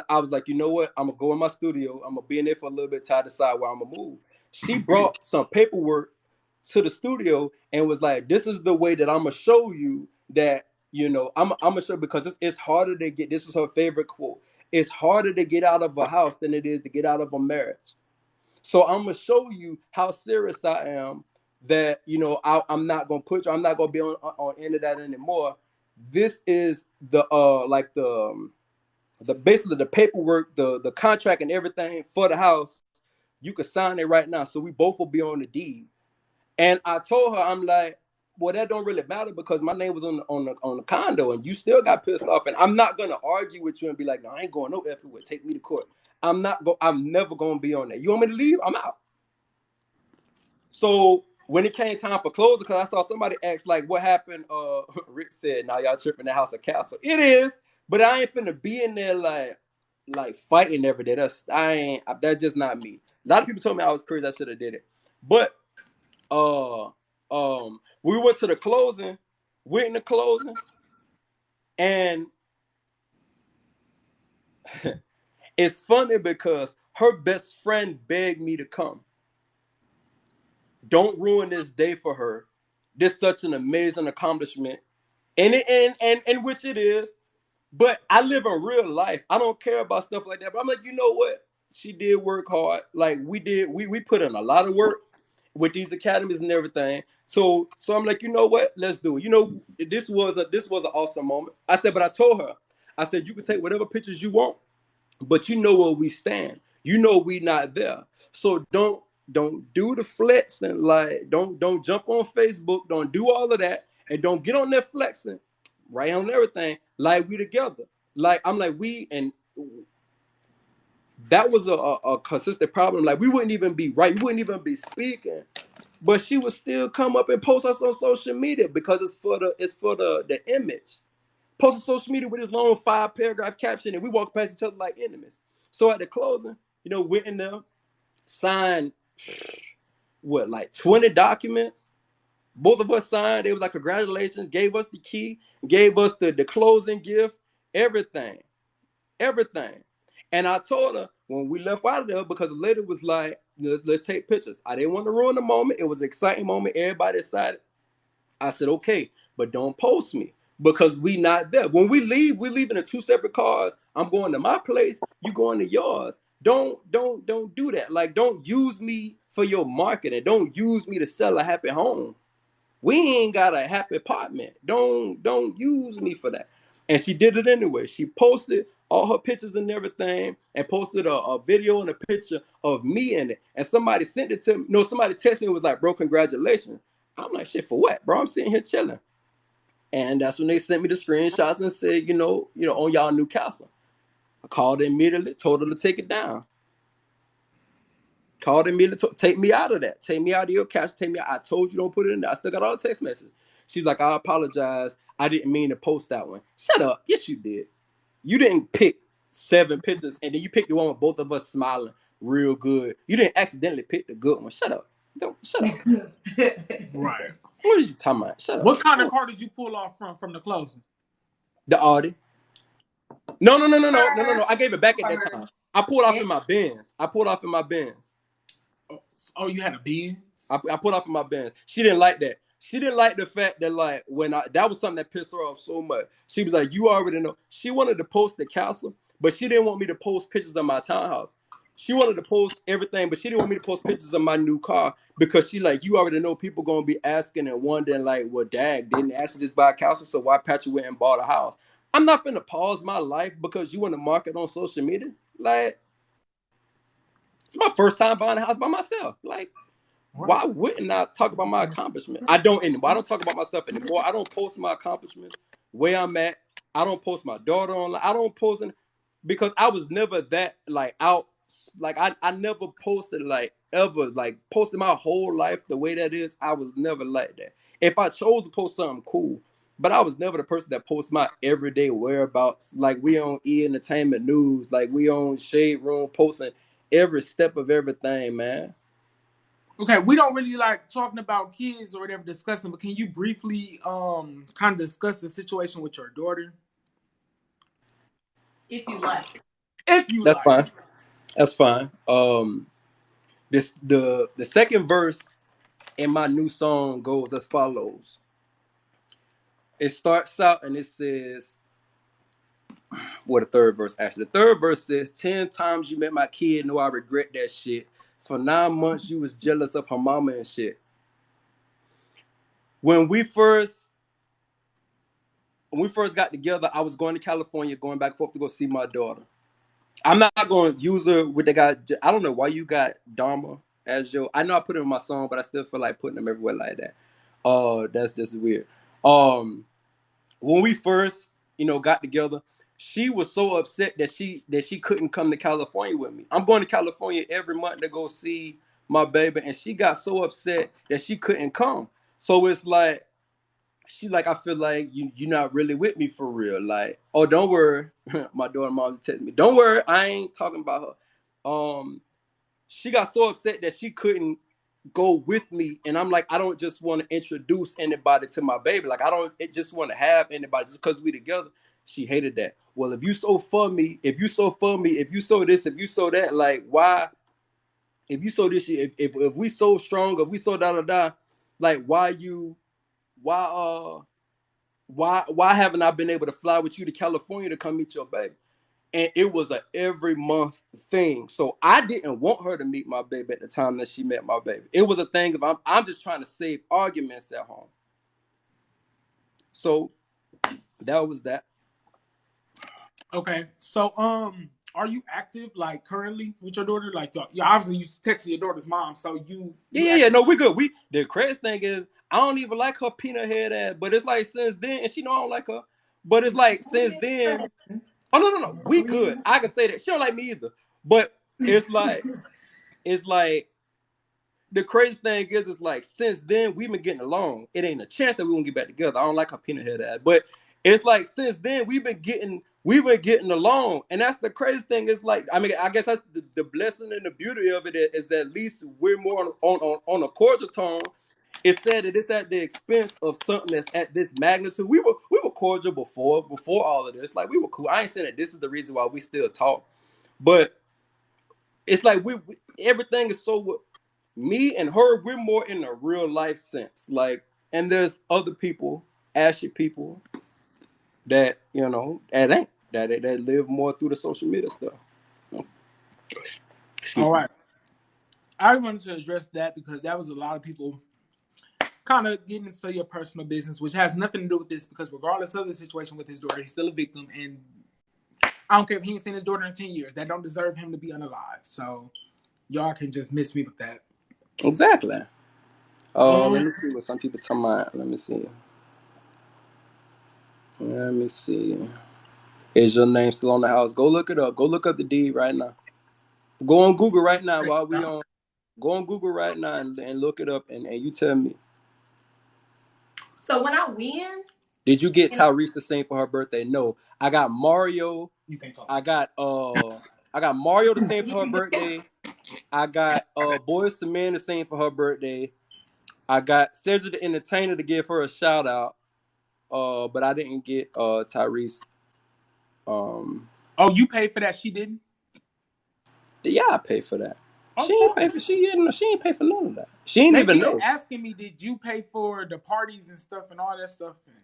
was like, you know what? I'm gonna go in my studio. I'm gonna be in there for a little bit till I decide where I'm gonna move. She brought some paperwork to the studio and was like, this is the way that I'm gonna show you that, I'm gonna show, because it's harder to get, this was her favorite quote, it's harder to get out of a house than it is to get out of a marriage. So I'm gonna show you how serious I am, that I'm not gonna I'm not gonna be on into that anymore. This is the basically the paperwork, the contract and everything for the house. You could sign it right now, so we both will be on the deed. And I told her, I'm like, well, that don't really matter, because my name was on the condo, and you still got pissed off. And I'm not gonna argue with you and be like, no, I ain't going no effort with, take me to court. I'm never gonna be on that. You want me to leave? I'm out. So when it came time for closing, because I saw somebody ask, like, what happened? Rick said, now y'all tripping the house of castle. It is, but I ain't finna be in there like fighting every day. That's just not me. A lot of people told me I was crazy. I should have did it. But we went to the closing, and it's funny because her best friend begged me to come. Don't ruin this day for her. This is such an amazing accomplishment, and which it is. But I live in real life. I don't care about stuff like that. But I'm like, you know what? She did work hard. Like we did, we put in a lot of work with these academies and everything. So I'm like, you know what? Let's do it. You know, this was an awesome moment. I said, but I told her, I said, you can take whatever pictures you want, but you know where we stand. You know we not there. So don't do the flexing. Like don't jump on Facebook. Don't do all of that, and don't get on there flexing, right on everything. Like we together. Like I'm like we and that was a consistent problem. Like we wouldn't even be right. We wouldn't even be speaking, but she would still come up and post us on social media because it's for the image. Post on social media with his long 5-paragraph caption, and we walk past each other like enemies. So at the closing, you know, went in there, signed what like 20 documents. Both of us signed. They was like congratulations, gave us the key, gave us the closing gift, everything. Everything. And I told her when we left out of there, because the lady was like, let's take pictures. I didn't want to ruin the moment. It was an exciting moment. Everybody excited. I said, okay, but don't post me because we not there. When we leave in 2 separate cars. I'm going to my place. You going to yours. Don't do that. Like, don't use me for your marketing. Don't use me to sell a happy home. We ain't got a happy apartment. Don't use me for that. And she did it anyway. She posted all her pictures and everything, and posted a video and a picture of me in it. And somebody sent it to me. No, somebody texted me and was like, bro, congratulations. I'm like, shit, for what, bro? I'm sitting here chilling. And that's when they sent me the screenshots and said, on y'all new castle. I called her immediately, told her to take it down. Called immediately, take me out of that. Take me out of your cash. Take me out. I told you don't put it in there. I still got all the text messages. She's like, I apologize. I didn't mean to post that one. Shut up. Yes, you did. You didn't pick 7 pictures and then you picked the one with both of us smiling real good. You didn't accidentally pick the good one. Shut up. Shut up. Right. What are you talking about? Shut up. What kind of car did you pull off from the closing? The Audi. No. I gave it back at that time. I pulled off in my Benz. Oh, you had a Benz? I put off in my Benz. She didn't like that. She didn't like the fact that like that was something that pissed her off so much. She was like, you already know. She wanted to post the castle, but she didn't want me to post pictures of my townhouse. She wanted to post everything, but she didn't want me to post pictures of my new car because she like, you already know people gonna be asking and wondering like, well, dad, didn't Ashley just buy a castle, so why Patrick went and bought a house? I'm not finna pause my life because you want to market on social media. Like, it's my first time buying a house by myself. Like, why wouldn't I talk about my accomplishment? I don't anymore. I don't talk about my stuff anymore. I don't post my accomplishments, where I'm at. I don't post my daughter online. I don't post because I was never that like out. Like I never posted like ever like posted my whole life the way that is. I was never like that. If I chose to post something cool, but I was never the person that posts my everyday whereabouts. Like we on Entertainment News, like we on Shade Room posting every step of everything, man. Okay, we don't really like talking about kids or whatever discussing, but can you briefly kind of discuss the situation with your daughter? If you like. That's fine. That's fine. The second verse in my new song goes as follows. It starts out and it says, the third verse actually. The third verse says, 10 times you met my kid, know I regret that shit. For 9 months you was jealous of her mama and shit. When we first got together, I was going to California, going back and forth to go see my daughter. I'm not going to use her with the guy. I don't know why you got Dharma as your. I know I put him in my song, but I still feel like putting him everywhere like that. That's just weird. When we first, got together, she was so upset that she couldn't come to California with me. I'm going to California every month to go see my baby, and she got so upset that she couldn't come. So it's like, she like, I feel like you're not really with me for real. Like, oh, don't worry. My daughter mom texted me, don't worry, I ain't talking about her. She got so upset that she couldn't go with me, and I'm like, I don't just want to introduce anybody to my baby. Like, I don't just want to have anybody just because we together. She hated that. Well, if you so for me, if you so this, if you so that, like, why? If you so this, if we so strong, if we so da da da, like, why haven't I been able to fly with you to California to come meet your baby? and it was a every month thing. So I didn't want her to meet my baby at the time that she met my baby. It was a thing of I'm just trying to save arguments at home. So that was that. Okay, so are you active like currently with your daughter? Like, you obviously you texting your daughter's mom, so you Yeah. No, we're good. The crazy thing is I don't even like her peanut head ass, but it's like since then, and she know I don't like her. But it's like since then, oh no, we good. I can say that she don't like me either. But it's like the crazy thing is, it's like since then we've been getting along. It ain't a chance that we won't get back together. I don't like her peanut head ass, but it's like since then we've been getting along, and that's the crazy thing. It's like I mean I guess that's the blessing and the beauty of it is that at least we're more on a cordial tone. It's said that it's at the expense of something that's at this magnitude. We were cordial before all of this. Like we were cool. I ain't saying that this is the reason why we still talk, but it's like we everything is so. Me and her, we're more in a real life sense. Like, and there's other people, Ashley people, that that ain't that live more through the social media stuff. all right. I wanted to address that because that was a lot of people kind of getting into your personal business, which has nothing to do with this. Because regardless of the situation with his daughter, he's still a victim, and I don't care if he ain't seen his daughter in 10 years. That don't deserve him to be unalive. So y'all can just miss me with that. Exactly. Let me see what some people talking about. Let me see. Is your name still on the house? Go look it up. Go look up the deed right now. Go on Google right now while we on. Go on Google right now and look it up and you tell me. So when I win, did you get Tyrese to sing for her birthday? No. I got Mario. You can't talk. I got Mario to sing for her birthday. I got Boys to Men to sing for her birthday. I got Cedric the Entertainer to give her a shout out. But I didn't get Tyrese. Oh, you paid for that? She didn't? Yeah, I paid for that. Okay. She ain't pay for none of that. She ain't even know. Asking me, did you pay for the parties and stuff and all that stuff? And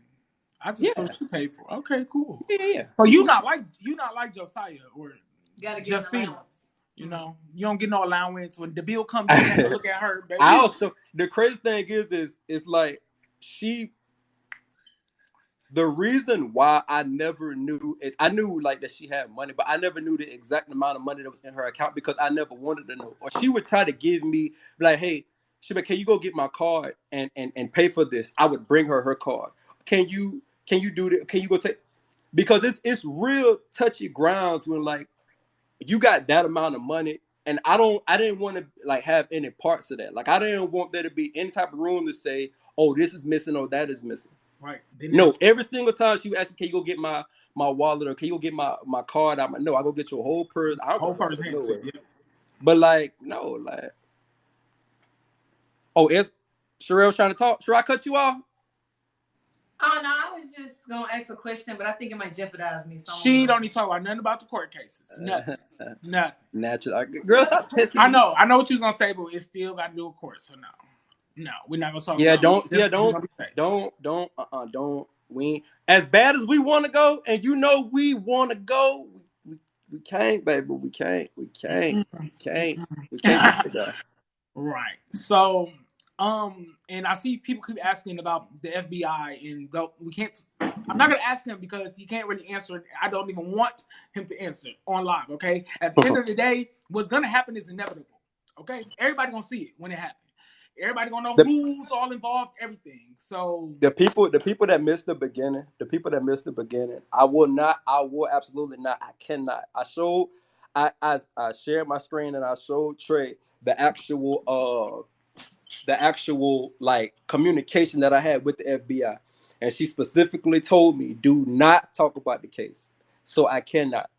I just thought you paid for. Okay, cool. Yeah. So you not like Josiah or Justina. You know, you don't get no allowance when the bill comes. You have to look at her, baby. I also the crazy thing is it's like the reason why I never knew it, I knew like that she had money, but I never knew the exact amount of money that was in her account because I never wanted to know. Or she would try to give me like, hey, she'd be like, can you go get my card and pay for this? I would bring her card. Can you do that? Can you go take? Because it's real touchy grounds when like you got that amount of money, and I didn't want to like have any parts of that. Like I didn't want there to be any type of room to say, oh, this is missing or that is missing. Right. No, every single time she would ask me, can you go get my wallet or can you go get my card? I'm like, no, I go get your whole purse. I don't go nowhere. Yeah. But like, no, like, oh, is Sherelle trying to talk? Should I cut you off? Oh no, I was just gonna ask a question, but I think it might jeopardize me. So she don't need to talk about nothing about the court cases. Nothing. Natural. Girl, stop testing. I know what you was gonna say, but it still got to do with court. So no, we're not gonna talk. Yeah, about don't. We as bad as we want to go, and we want to go. We can't, baby. We can't get that. Right. So, and I see people keep asking about the FBI, and we can't. I'm not gonna ask him because he can't really answer. I don't even want him to answer on live. Okay. At the end of the day, what's gonna happen is inevitable. Okay. Everybody gonna see it when it happens. Everybody gonna know who's all involved, everything. So the people that missed the beginning, I will absolutely not. I cannot. I shared my screen and I showed Trey the actual like communication that I had with the FBI, and she specifically told me, do not talk about the case. So I cannot.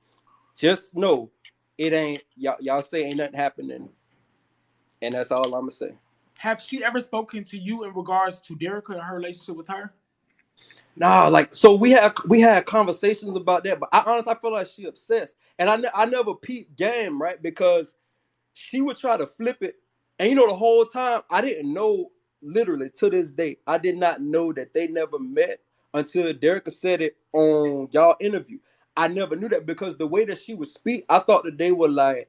Just know it ain't y'all say ain't nothing happening, and that's all I'm gonna say. Have she ever spoken to you in regards to Derica and her relationship with her? Nah, like so we had conversations about that, but I feel like she obsessed, and I never peeped game, right? Because she would try to flip it, and the whole time I didn't know. Literally to this day, I did not know that they never met until Derica said it on y'all interview. I never knew that because the way that she would speak, I thought that they were like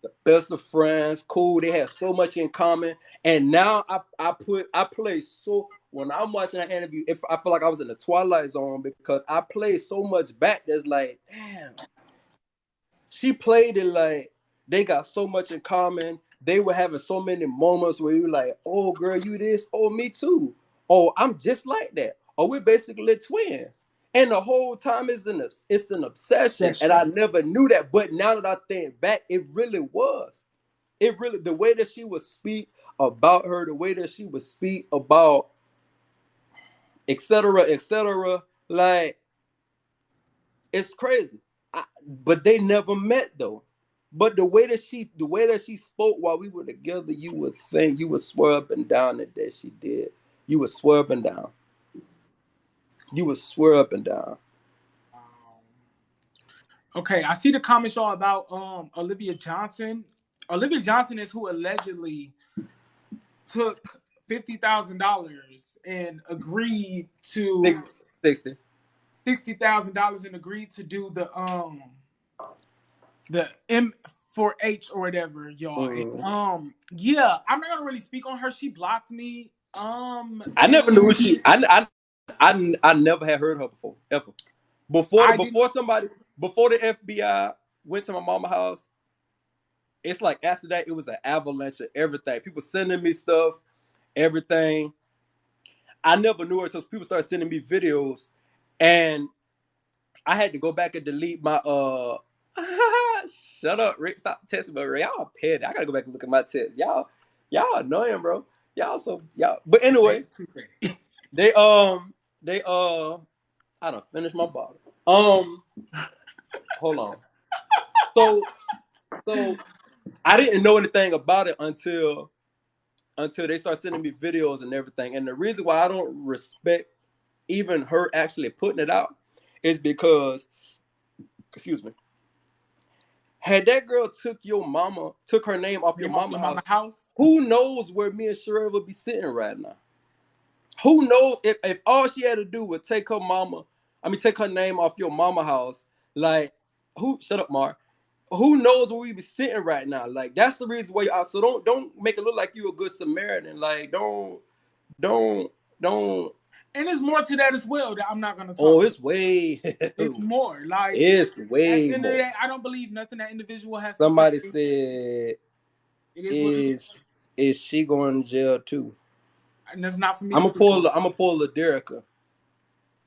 the best of friends, cool. They had so much in common. And now I play so when I'm watching that interview, if I feel like I was in the Twilight Zone because I played so much back that's like, damn. She played it like they got so much in common. They were having so many moments where you were like, oh girl, you this, oh me too. Oh, I'm just like that. Oh, we're basically twins. And the whole time it's an obsession. That's And I true. never knew that. But now that I think back, it really was. It really the way that she would speak about her, the way that she would speak about etc. Like it's crazy. But they never met though. But the way that she spoke while we were together, you would think you would swear up and down that she did. You would swear up and down. You would swear up and down. Okay, I see the comments y'all about Olivia Johnson. Olivia Johnson is who allegedly took $50,000 and agreed to 60. $60,000 and agreed to do the M4H or whatever, y'all. Mm. And, yeah, I'm not gonna really speak on her. She blocked me. I never And knew who she. I never had heard her before ever. I didn't. Before the FBI went to my mama's house, it's like after that it was an avalanche of everything. People sending me stuff, everything. I never knew her until people started sending me videos, and I had to go back and delete my Shut up, Rick. Stop texting me, Rick. Y'all petty. I gotta go back and look at my text. Y'all annoying, bro. Y'all. But anyway, they I done finished my bottle. Hold on. So I didn't know anything about it until they start sending me videos and everything. And the reason why I don't respect even her actually putting it out is because, excuse me, had that girl took her name off your mama house, who knows where me and Sherelle would be sitting right now? Who knows if all she had to do was take her name off your mama house, like shut up, Mar. Who knows where we be sitting right now? Like that's the reason why so don't make it look like you a good Samaritan. Like don't And there's more to that as well that I'm not gonna talk Oh, about. it's way It's more. Like it's at way the end of the more. day, I don't believe nothing that individual has to say. Somebody said It is what it is she going to jail too? and that's not for me I'm to gonna speak on. pull the Derica.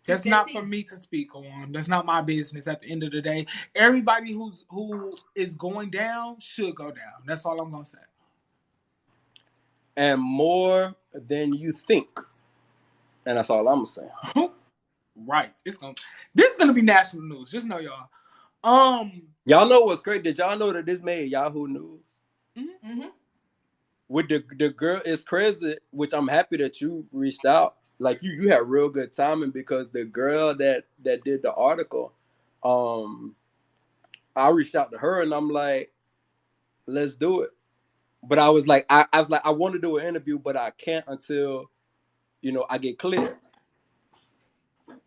That's not for me to speak on. That's not my business at the end of the day. Everybody who is going down should go down. That's all I'm gonna say. And more than you think. And that's all I'm saying. Right. This is gonna be national news. Just know y'all. Y'all know what's great? Did y'all know that this made Yahoo News? Mm-hmm. With the girl, it's crazy, which I'm happy that you reached out. Like you had real good timing because the girl that did the article, I reached out to her and I'm like, let's do it. But I was like, I want to do an interview, but I can't until, I get cleared.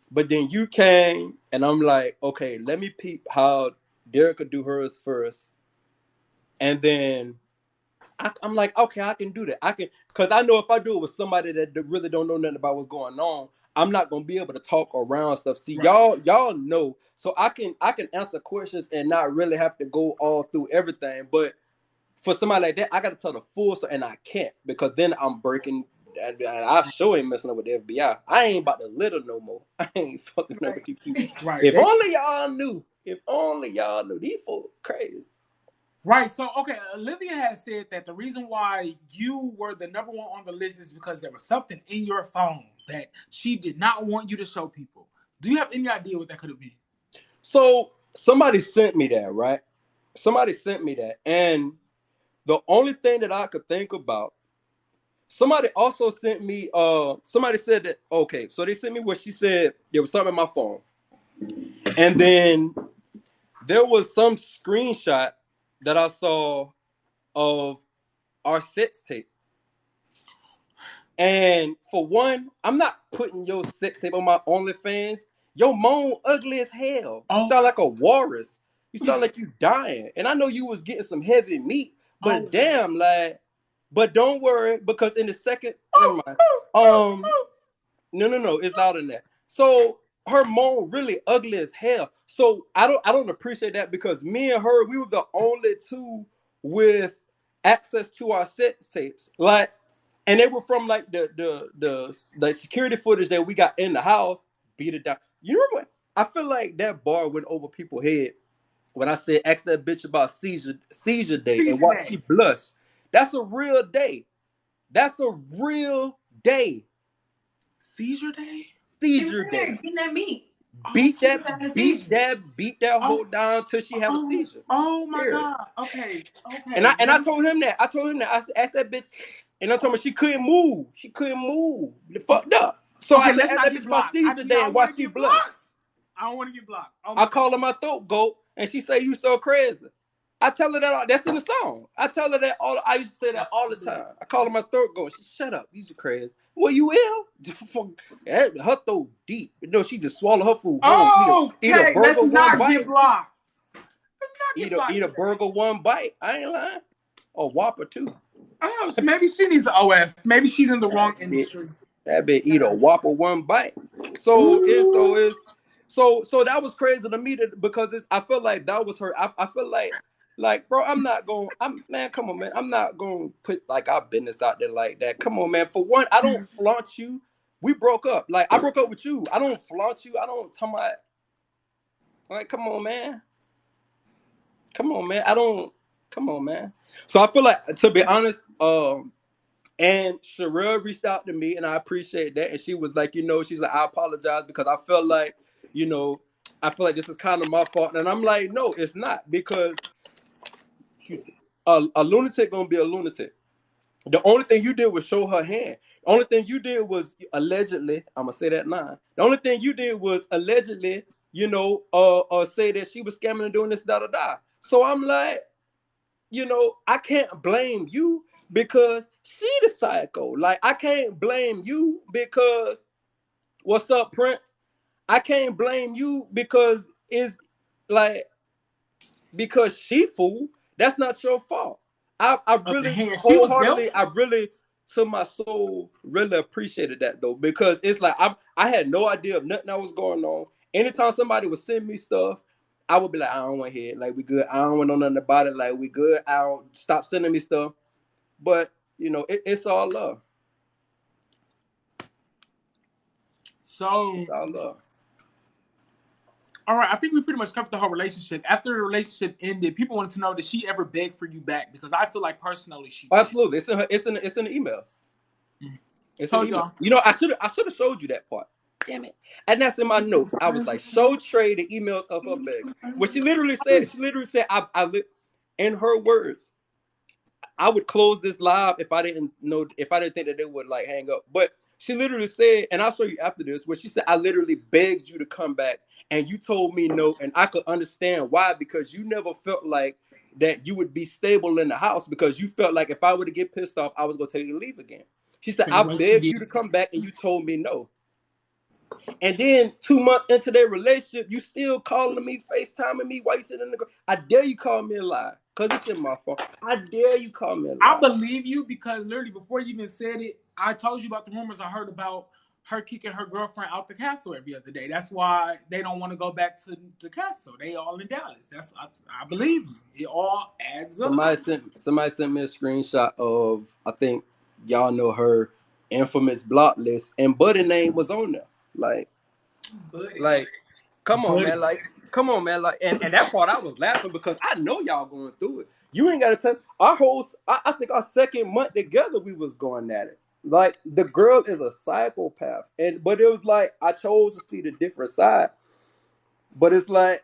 But then you came and I'm like, okay, let me peep how Derek could do hers first. And then I'm like, okay, I can do that. I can, because I know if I do it with somebody that really don't know nothing about what's going on, I'm not gonna be able to talk around stuff. See, right. y'all know, so I can answer questions and not really have to go all through everything. But for somebody like that, I got to tell the full story, and I can't because then I'm breaking. And I sure ain't messing up with the FBI. I ain't about to little no more. I ain't fucking up with you people. Right. If only y'all knew. If only y'all knew. These folks crazy. Right. So, okay, Olivia has said that the reason why you were the number one on the list is because there was something in your phone that she did not want you to show people. Do you have any idea what that could have been? So somebody sent me that, right? Somebody sent me that. And the only thing that I could think about, somebody also sent me, somebody said that, okay, so they sent me what she said, there was something in my phone. And then there was some screenshot that I saw of our sex tape. And for one, I'm not putting your sex tape on my OnlyFans Your moan ugly as hell. You Oh, sound like a walrus. You sound like you dying. And I know you was getting some heavy meat, but oh. damn, like, but don't worry, because in the second, never mind. No, it's louder than that. So her moan really ugly as hell. So I don't appreciate that because me and her, we were the only two with access to our sex tapes. Like, and they were from like the security footage that we got in the house, beat it down. You know what? I feel like that bar went over people's head when I said ask that bitch about seizure day and Seizure watch day. she blush. That's a real day. That's a real day. Seizure day? Seizure day. Getting that meat. Beat She that, was having a beat seizure. that, beat that Oh, hoe down till she have a oh, seizure. oh my Period. God. Okay, And okay. I told him that. I told him that. I asked that bitch, and I told her she couldn't move. She couldn't move. Fucked up. So I Okay, said, let's ask not that get bitch about blocked. seizure I day and don't why want to she get blush. blocked. I don't want to get blocked. Oh I my call God. her my throat goat, and she say you so crazy. I tell her that that's in the song. I tell her that all. I used to say that all the time. I call her my throat goat. She shut up. You crazy. Well, you ill? Her throat deep. You know, she just swallow her food whole. Eat a Okay, let's burger one not get bite. blocked. Let's not get blocked. Eat a burger one bite. I ain't lying. Or Whopper too. Oh, so maybe she needs an OF. Maybe she's in the wrong industry. That bitch eat a Whopper one bite. So Ooh. so that was crazy to me because I feel like that was her. I feel like bro, man, come on, man. I'm not gonna put like our business out there like that. Come on, man. For one, I don't flaunt you. We broke up. Like I broke up with you. I don't flaunt you. I don't tell my like come on, man. Come on, man. Come on, man. So I feel like to be honest, and Sherelle reached out to me, and I appreciate that. And she was like, she's like, I apologize because I felt like, I feel like this is kind of my fault. And I'm like, no, it's not because excuse me, a lunatic gonna be a lunatic. The only thing you did was show her hand. The only thing you did was allegedly, I'm gonna say that line. The only thing you did was allegedly, say that she was scamming and doing this, da da da. So I'm like, I can't blame you because she the psycho. Like, I can't blame you because what's up, Prince? I can't blame you because it's like because she fool. That's not your fault. I Of the really hand she was dealt. wholeheartedly, I really to my soul really appreciated that though because it's like I had no idea of nothing that was going on. Anytime somebody would send me stuff, I would be like, I don't want to hear it. Like we good. I don't want to know nothing about it. Like we good. I don't stop sending me stuff. But it's all love. So, It's all love. all right, I think we pretty much covered the whole relationship. After the relationship ended, people wanted to know, did she ever beg for you back? Because I feel like personally she did. Absolutely. It's in the emails. It's in the Told email. y'all. I should have showed you that part. Damn it. And that's in my notes. I was like, show Trey the emails of her begging. What she literally said, in her words, I would close this live if I didn't think that they would like hang up. But she literally said, and I'll show you after this, where she said, I literally begged you to come back and you told me no, and I could understand why, because you never felt like that you would be stable in the house because you felt like if I were to get pissed off, I was gonna tell you to leave again. She said, Pretty I much she begged you did. to come back and you told me no. And then 2 months into their relationship, you still calling me, FaceTiming me while you sitting in the car. I dare you call me a lie. Because it's in my phone. I dare you call me a I lie. believe you because literally before you even said it, I told you about the rumors I heard about her kicking her girlfriend out the castle every other day. That's why they don't want to go back to the castle. They all in Dallas. I believe you. It all adds up. Somebody sent me a screenshot of, I think y'all know her infamous block list, and Buddy name was on there. Like, come on, man. Like, come on, man. Like, and that part I was laughing because I know y'all going through it. You ain't gotta tell I think our second month together we was going at it. Like the girl is a psychopath. But it was like I chose to see the different side. But it's like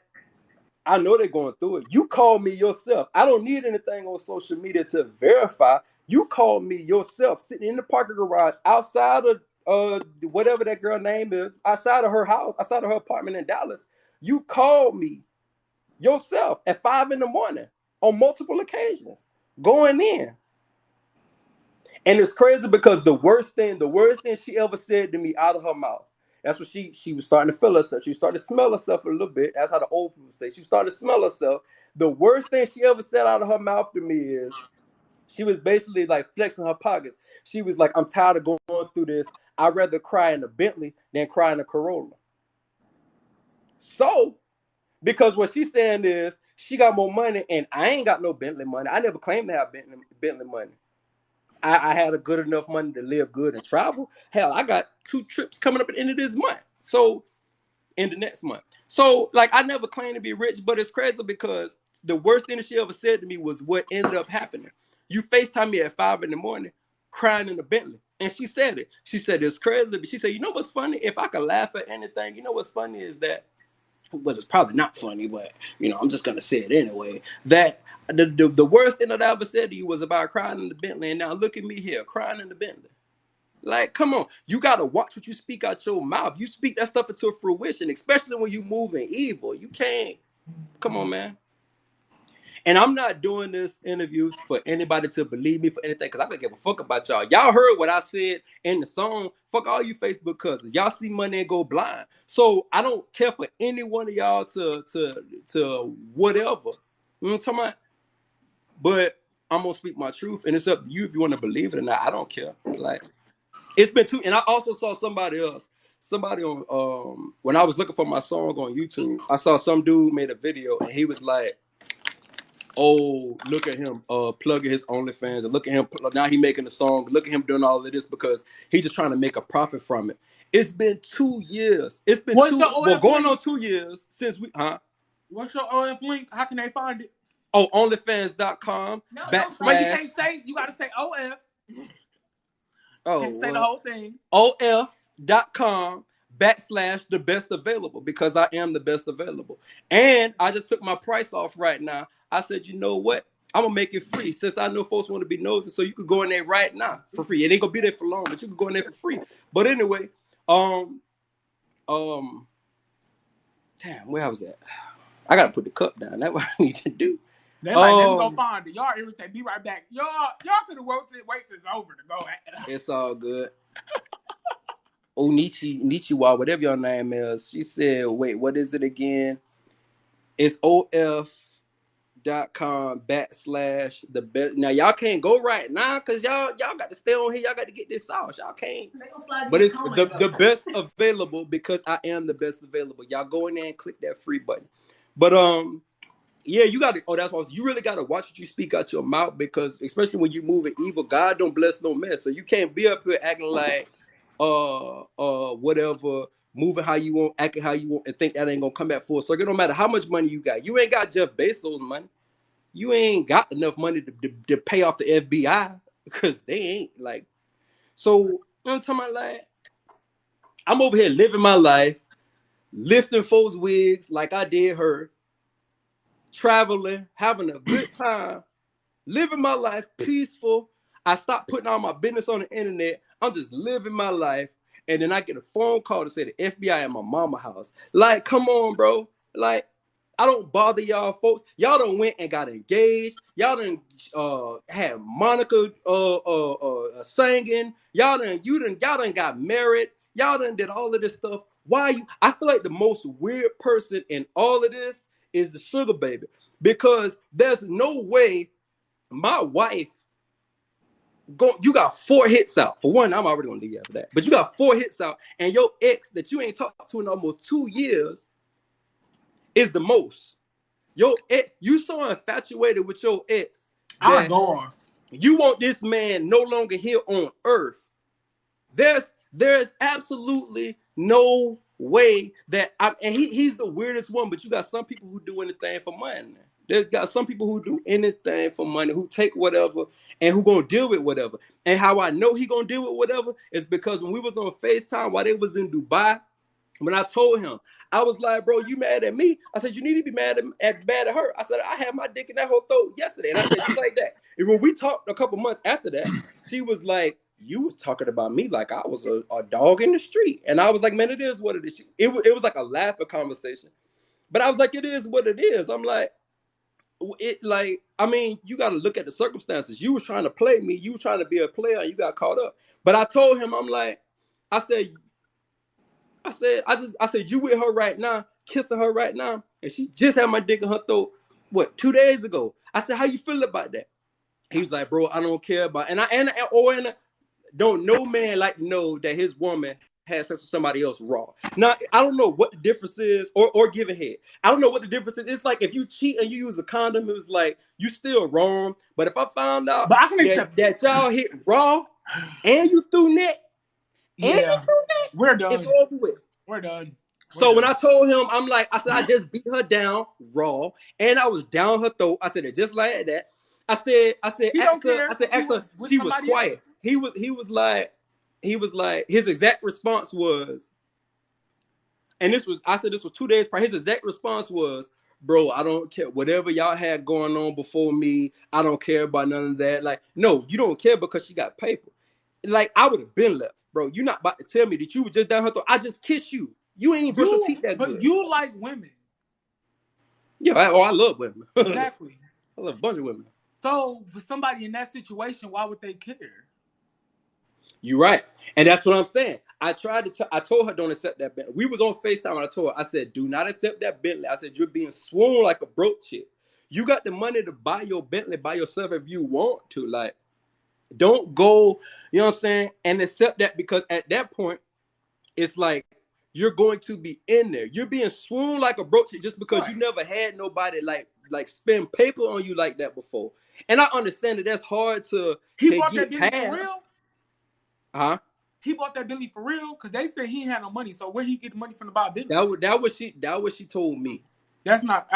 I know they're going through it. You call me yourself. I don't need anything on social media to verify. You call me yourself sitting in the parking garage outside of whatever that girl name is, outside of her house, outside of her apartment in Dallas. You called me yourself at 5 a.m. on multiple occasions, going in. And it's crazy because the worst thing she ever said to me out of her mouth That's what she was starting to feel herself. She started to smell herself a little bit. That's how the old people say. She started to smell herself. The worst thing she ever said out of her mouth to me is, she was basically like flexing her pockets. She was like, I'm tired of going through this. I'd rather cry in a Bentley than cry in a Corolla. So, because what she's saying is, she got more money and I ain't got no Bentley money. I never claimed to have Bentley money. I had a good enough money to live good and travel. Hell, I got 2 trips coming up at the end of this month. So, in the next month. So, like, I never claimed to be rich, but it's crazy because the worst thing that she ever said to me was what ended up happening. You FaceTime me at 5 in the morning, crying in the Bentley. And she said it. She said, it's crazy. But she said, you know what's funny? If I could laugh at anything, you know what's funny is that, well, it's probably not funny, but, I'm just going to say it anyway, that the worst thing that I ever said to you was about crying in the Bentley. And now look at me here, crying in the Bentley. Like, come on. You got to watch what you speak out your mouth. You speak that stuff into fruition, especially when you move in evil. You can't. Come on, man. And I'm not doing this interview for anybody to believe me for anything, because I don't give a fuck about y'all. Y'all heard what I said in the song. Fuck all you Facebook cousins. Y'all see money and go blind. So I don't care for any one of y'all to whatever. You know what I'm talking about? But I'm going to speak my truth, and it's up to you if you want to believe it or not. I don't care. Like, it's been too, and I also saw somebody on when I was looking for my song on YouTube, I saw some dude made a video and he was like, oh, look at him plugging his OnlyFans, and look at him now he making a song, look at him doing all of this because he's just trying to make a profit from it. It's been 2 years. It's been What's going link? on 2 years since we What's your OF link? How can they find it? Oh, onlyfans.com No, But you can't say, you gotta say OF. Can't say the whole thing. OF.com /the best available, because I am the best available. And I just took my price off right now. I said, you know what? I'm gonna make it free, since I know folks want to be nosy. So you could go in there right now for free. It ain't gonna be there for long, but you can go in there for free. But anyway, damn, where I was at? I gotta put the cup down. That's what I need to do. They like, let me go find it. Y'all irritate. Be right back. Y'all could have wait till it's over to go. It's all good. Nichiwa, whatever your name is, she said, wait, what is it again? It's OF.com /the best. Now y'all can't go right now because y'all got to stay on here. Y'all got to get this sauce. Y'all can't. But it's the best available, because I am the best available. Y'all go in there and click that free button. But yeah, you got to. Oh, that's why you really got to watch what you speak out your mouth, because especially when you move in evil, God don't bless no mess. So you can't be up here acting like whatever, moving how you want, acting how you want, and think that ain't gonna come back full circle. It don't matter how much money you got. You ain't got Jeff Bezos money. You ain't got enough money to pay off the FBI, because they ain't like. So I'm talking about, like, I'm over here living my life, lifting folks' wigs like I did her, traveling, having a good time, living my life peaceful. I stopped putting all my business on the internet. I'm just living my life. And then I get a phone call to say the FBI at my mama's house. Like, come on, bro. Like, I don't bother y'all folks. Y'all done went and got engaged. Y'all done had Monica singing. Y'all done got married. Y'all done did all of this stuff. Why you? I feel like the most weird person in all of this is the sugar baby, because there's no way my wife you got 4 hits out. For one, I'm already gonna leave you after that. But you got 4 hits out, and your ex that you ain't talked to in almost 2 years is the most. Your ex, you so infatuated with your ex I'll go off. You want this man no longer here on earth. There's absolutely no way that and he's the weirdest one, but you got some people who do anything for money. There's got some people who do anything for money, who take whatever and who gonna deal with whatever. And how I know he gonna deal with whatever is because when we was on FaceTime while they was in Dubai, when I told him, I was like, bro, you mad at me? I said, you need to be mad at her. I said, I had my dick in that whole throat yesterday. And I said, just like that. And when we talked a couple months after that, she was like, you was talking about me like I was a dog in the street. And I was like, man, it is what it is. It was like a laughing conversation. But I was like, it is what it is. I'm like, I mean, you got to look at the circumstances. You was trying to play me. You were trying to be a player and you got caught up. But I told him, I said, I said, you with her right now, kissing her right now, and she just had my dick in her throat. What, 2 days ago? I said, how you feel about that? He was like, bro, I don't care about, and don't no man like know that his woman has sex with somebody else raw. Now, I don't know what the difference is, or giving head. I don't know what the difference is. It's like if you cheat and you use a condom, it was like you still wrong. But if I found out But I can accept that y'all hit raw and you threw net, yeah, we're done. it's over with. We're done. So when I told him, I said, I just beat her down raw, and I was down her throat. I said it just like that. I said, ask her. She was quiet. Else. He was like, his exact response was, and this was 2 days prior. His exact response was, bro, I don't care. Whatever y'all had going on before me, I don't care about none of that. Like, no, you don't care because she got paper. Like, I would have been left, bro. You're not about to tell me that you were just down her throat. I just kissed you. You ain't brush your teeth that good. But you like women. Yeah, I love women. Exactly. I love a bunch of women. So for somebody in that situation, why would they care? You're right. And that's what I'm saying. I told her don't accept that Bentley. We was on FaceTime and I told her, I said, do not accept that Bentley. I said, you're being swoon like a broke chick. You got the money to buy your Bentley by yourself if you want to. Like, don't go, you know what I'm saying, and accept that, because at that point, it's like you're going to be in there. You're being swoon like a broke chick just because you never had nobody like spend paper on you like that before. And I understand that that's hard to bought that Bentley for real? Huh? He bought that Bentley for real? Because they said he ain't had no money. So where he get the money from to buy a Bentley? That was she told me. That's not.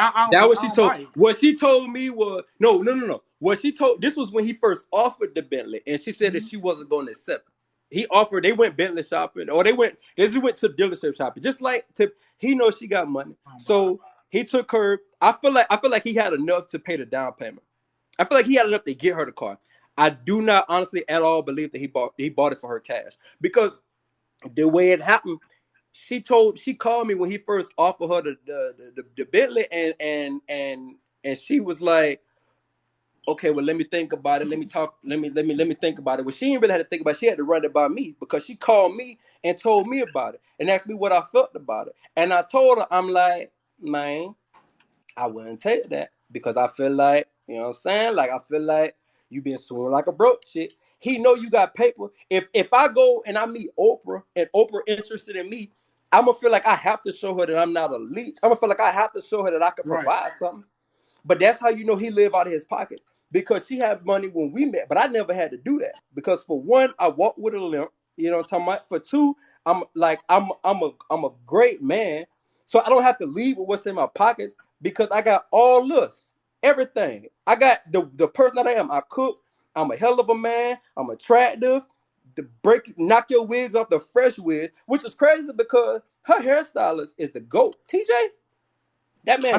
What she told me was no. What she told, this was when he first offered the Bentley, and she said that she wasn't going to accept it. He offered. They went Bentley shopping, or they went to dealership shopping. Just like he knows she got money, so he took her. I feel like he had enough to pay the down payment. I feel like he had enough to get her the car. I do not honestly at all believe that he bought it for her cash, because the way it happened, she called me when he first offered her the Bentley, and she was like, okay, well, let me think about it. Let me think about it. Well, she didn't really have to think about it. She had to run it by me, because she called me and told me about it and asked me what I felt about it. And I told her, I'm like, man, I wouldn't take that, because I feel like, you know what I'm saying? Like, I feel like you been swinging like a broke chick. He know you got paper. If I go and I meet Oprah and Oprah interested in me, I'm going to feel like I have to show her that I'm not a leech. I'm going to feel like I have to show her that I can provide something. But that's how you know he live out of his pocket, because she had money when we met, but I never had to do that, because for one, I walk with a limp. You know what I'm talking about? For two, I'm a great man, so I don't have to leave with what's in my pockets, because I got all this, everything. I got the person that I am. I cook. I'm a hell of a man. I'm attractive. Knock your wigs off, the fresh wigs, which is crazy because her hairstylist is the GOAT. TJ, that man.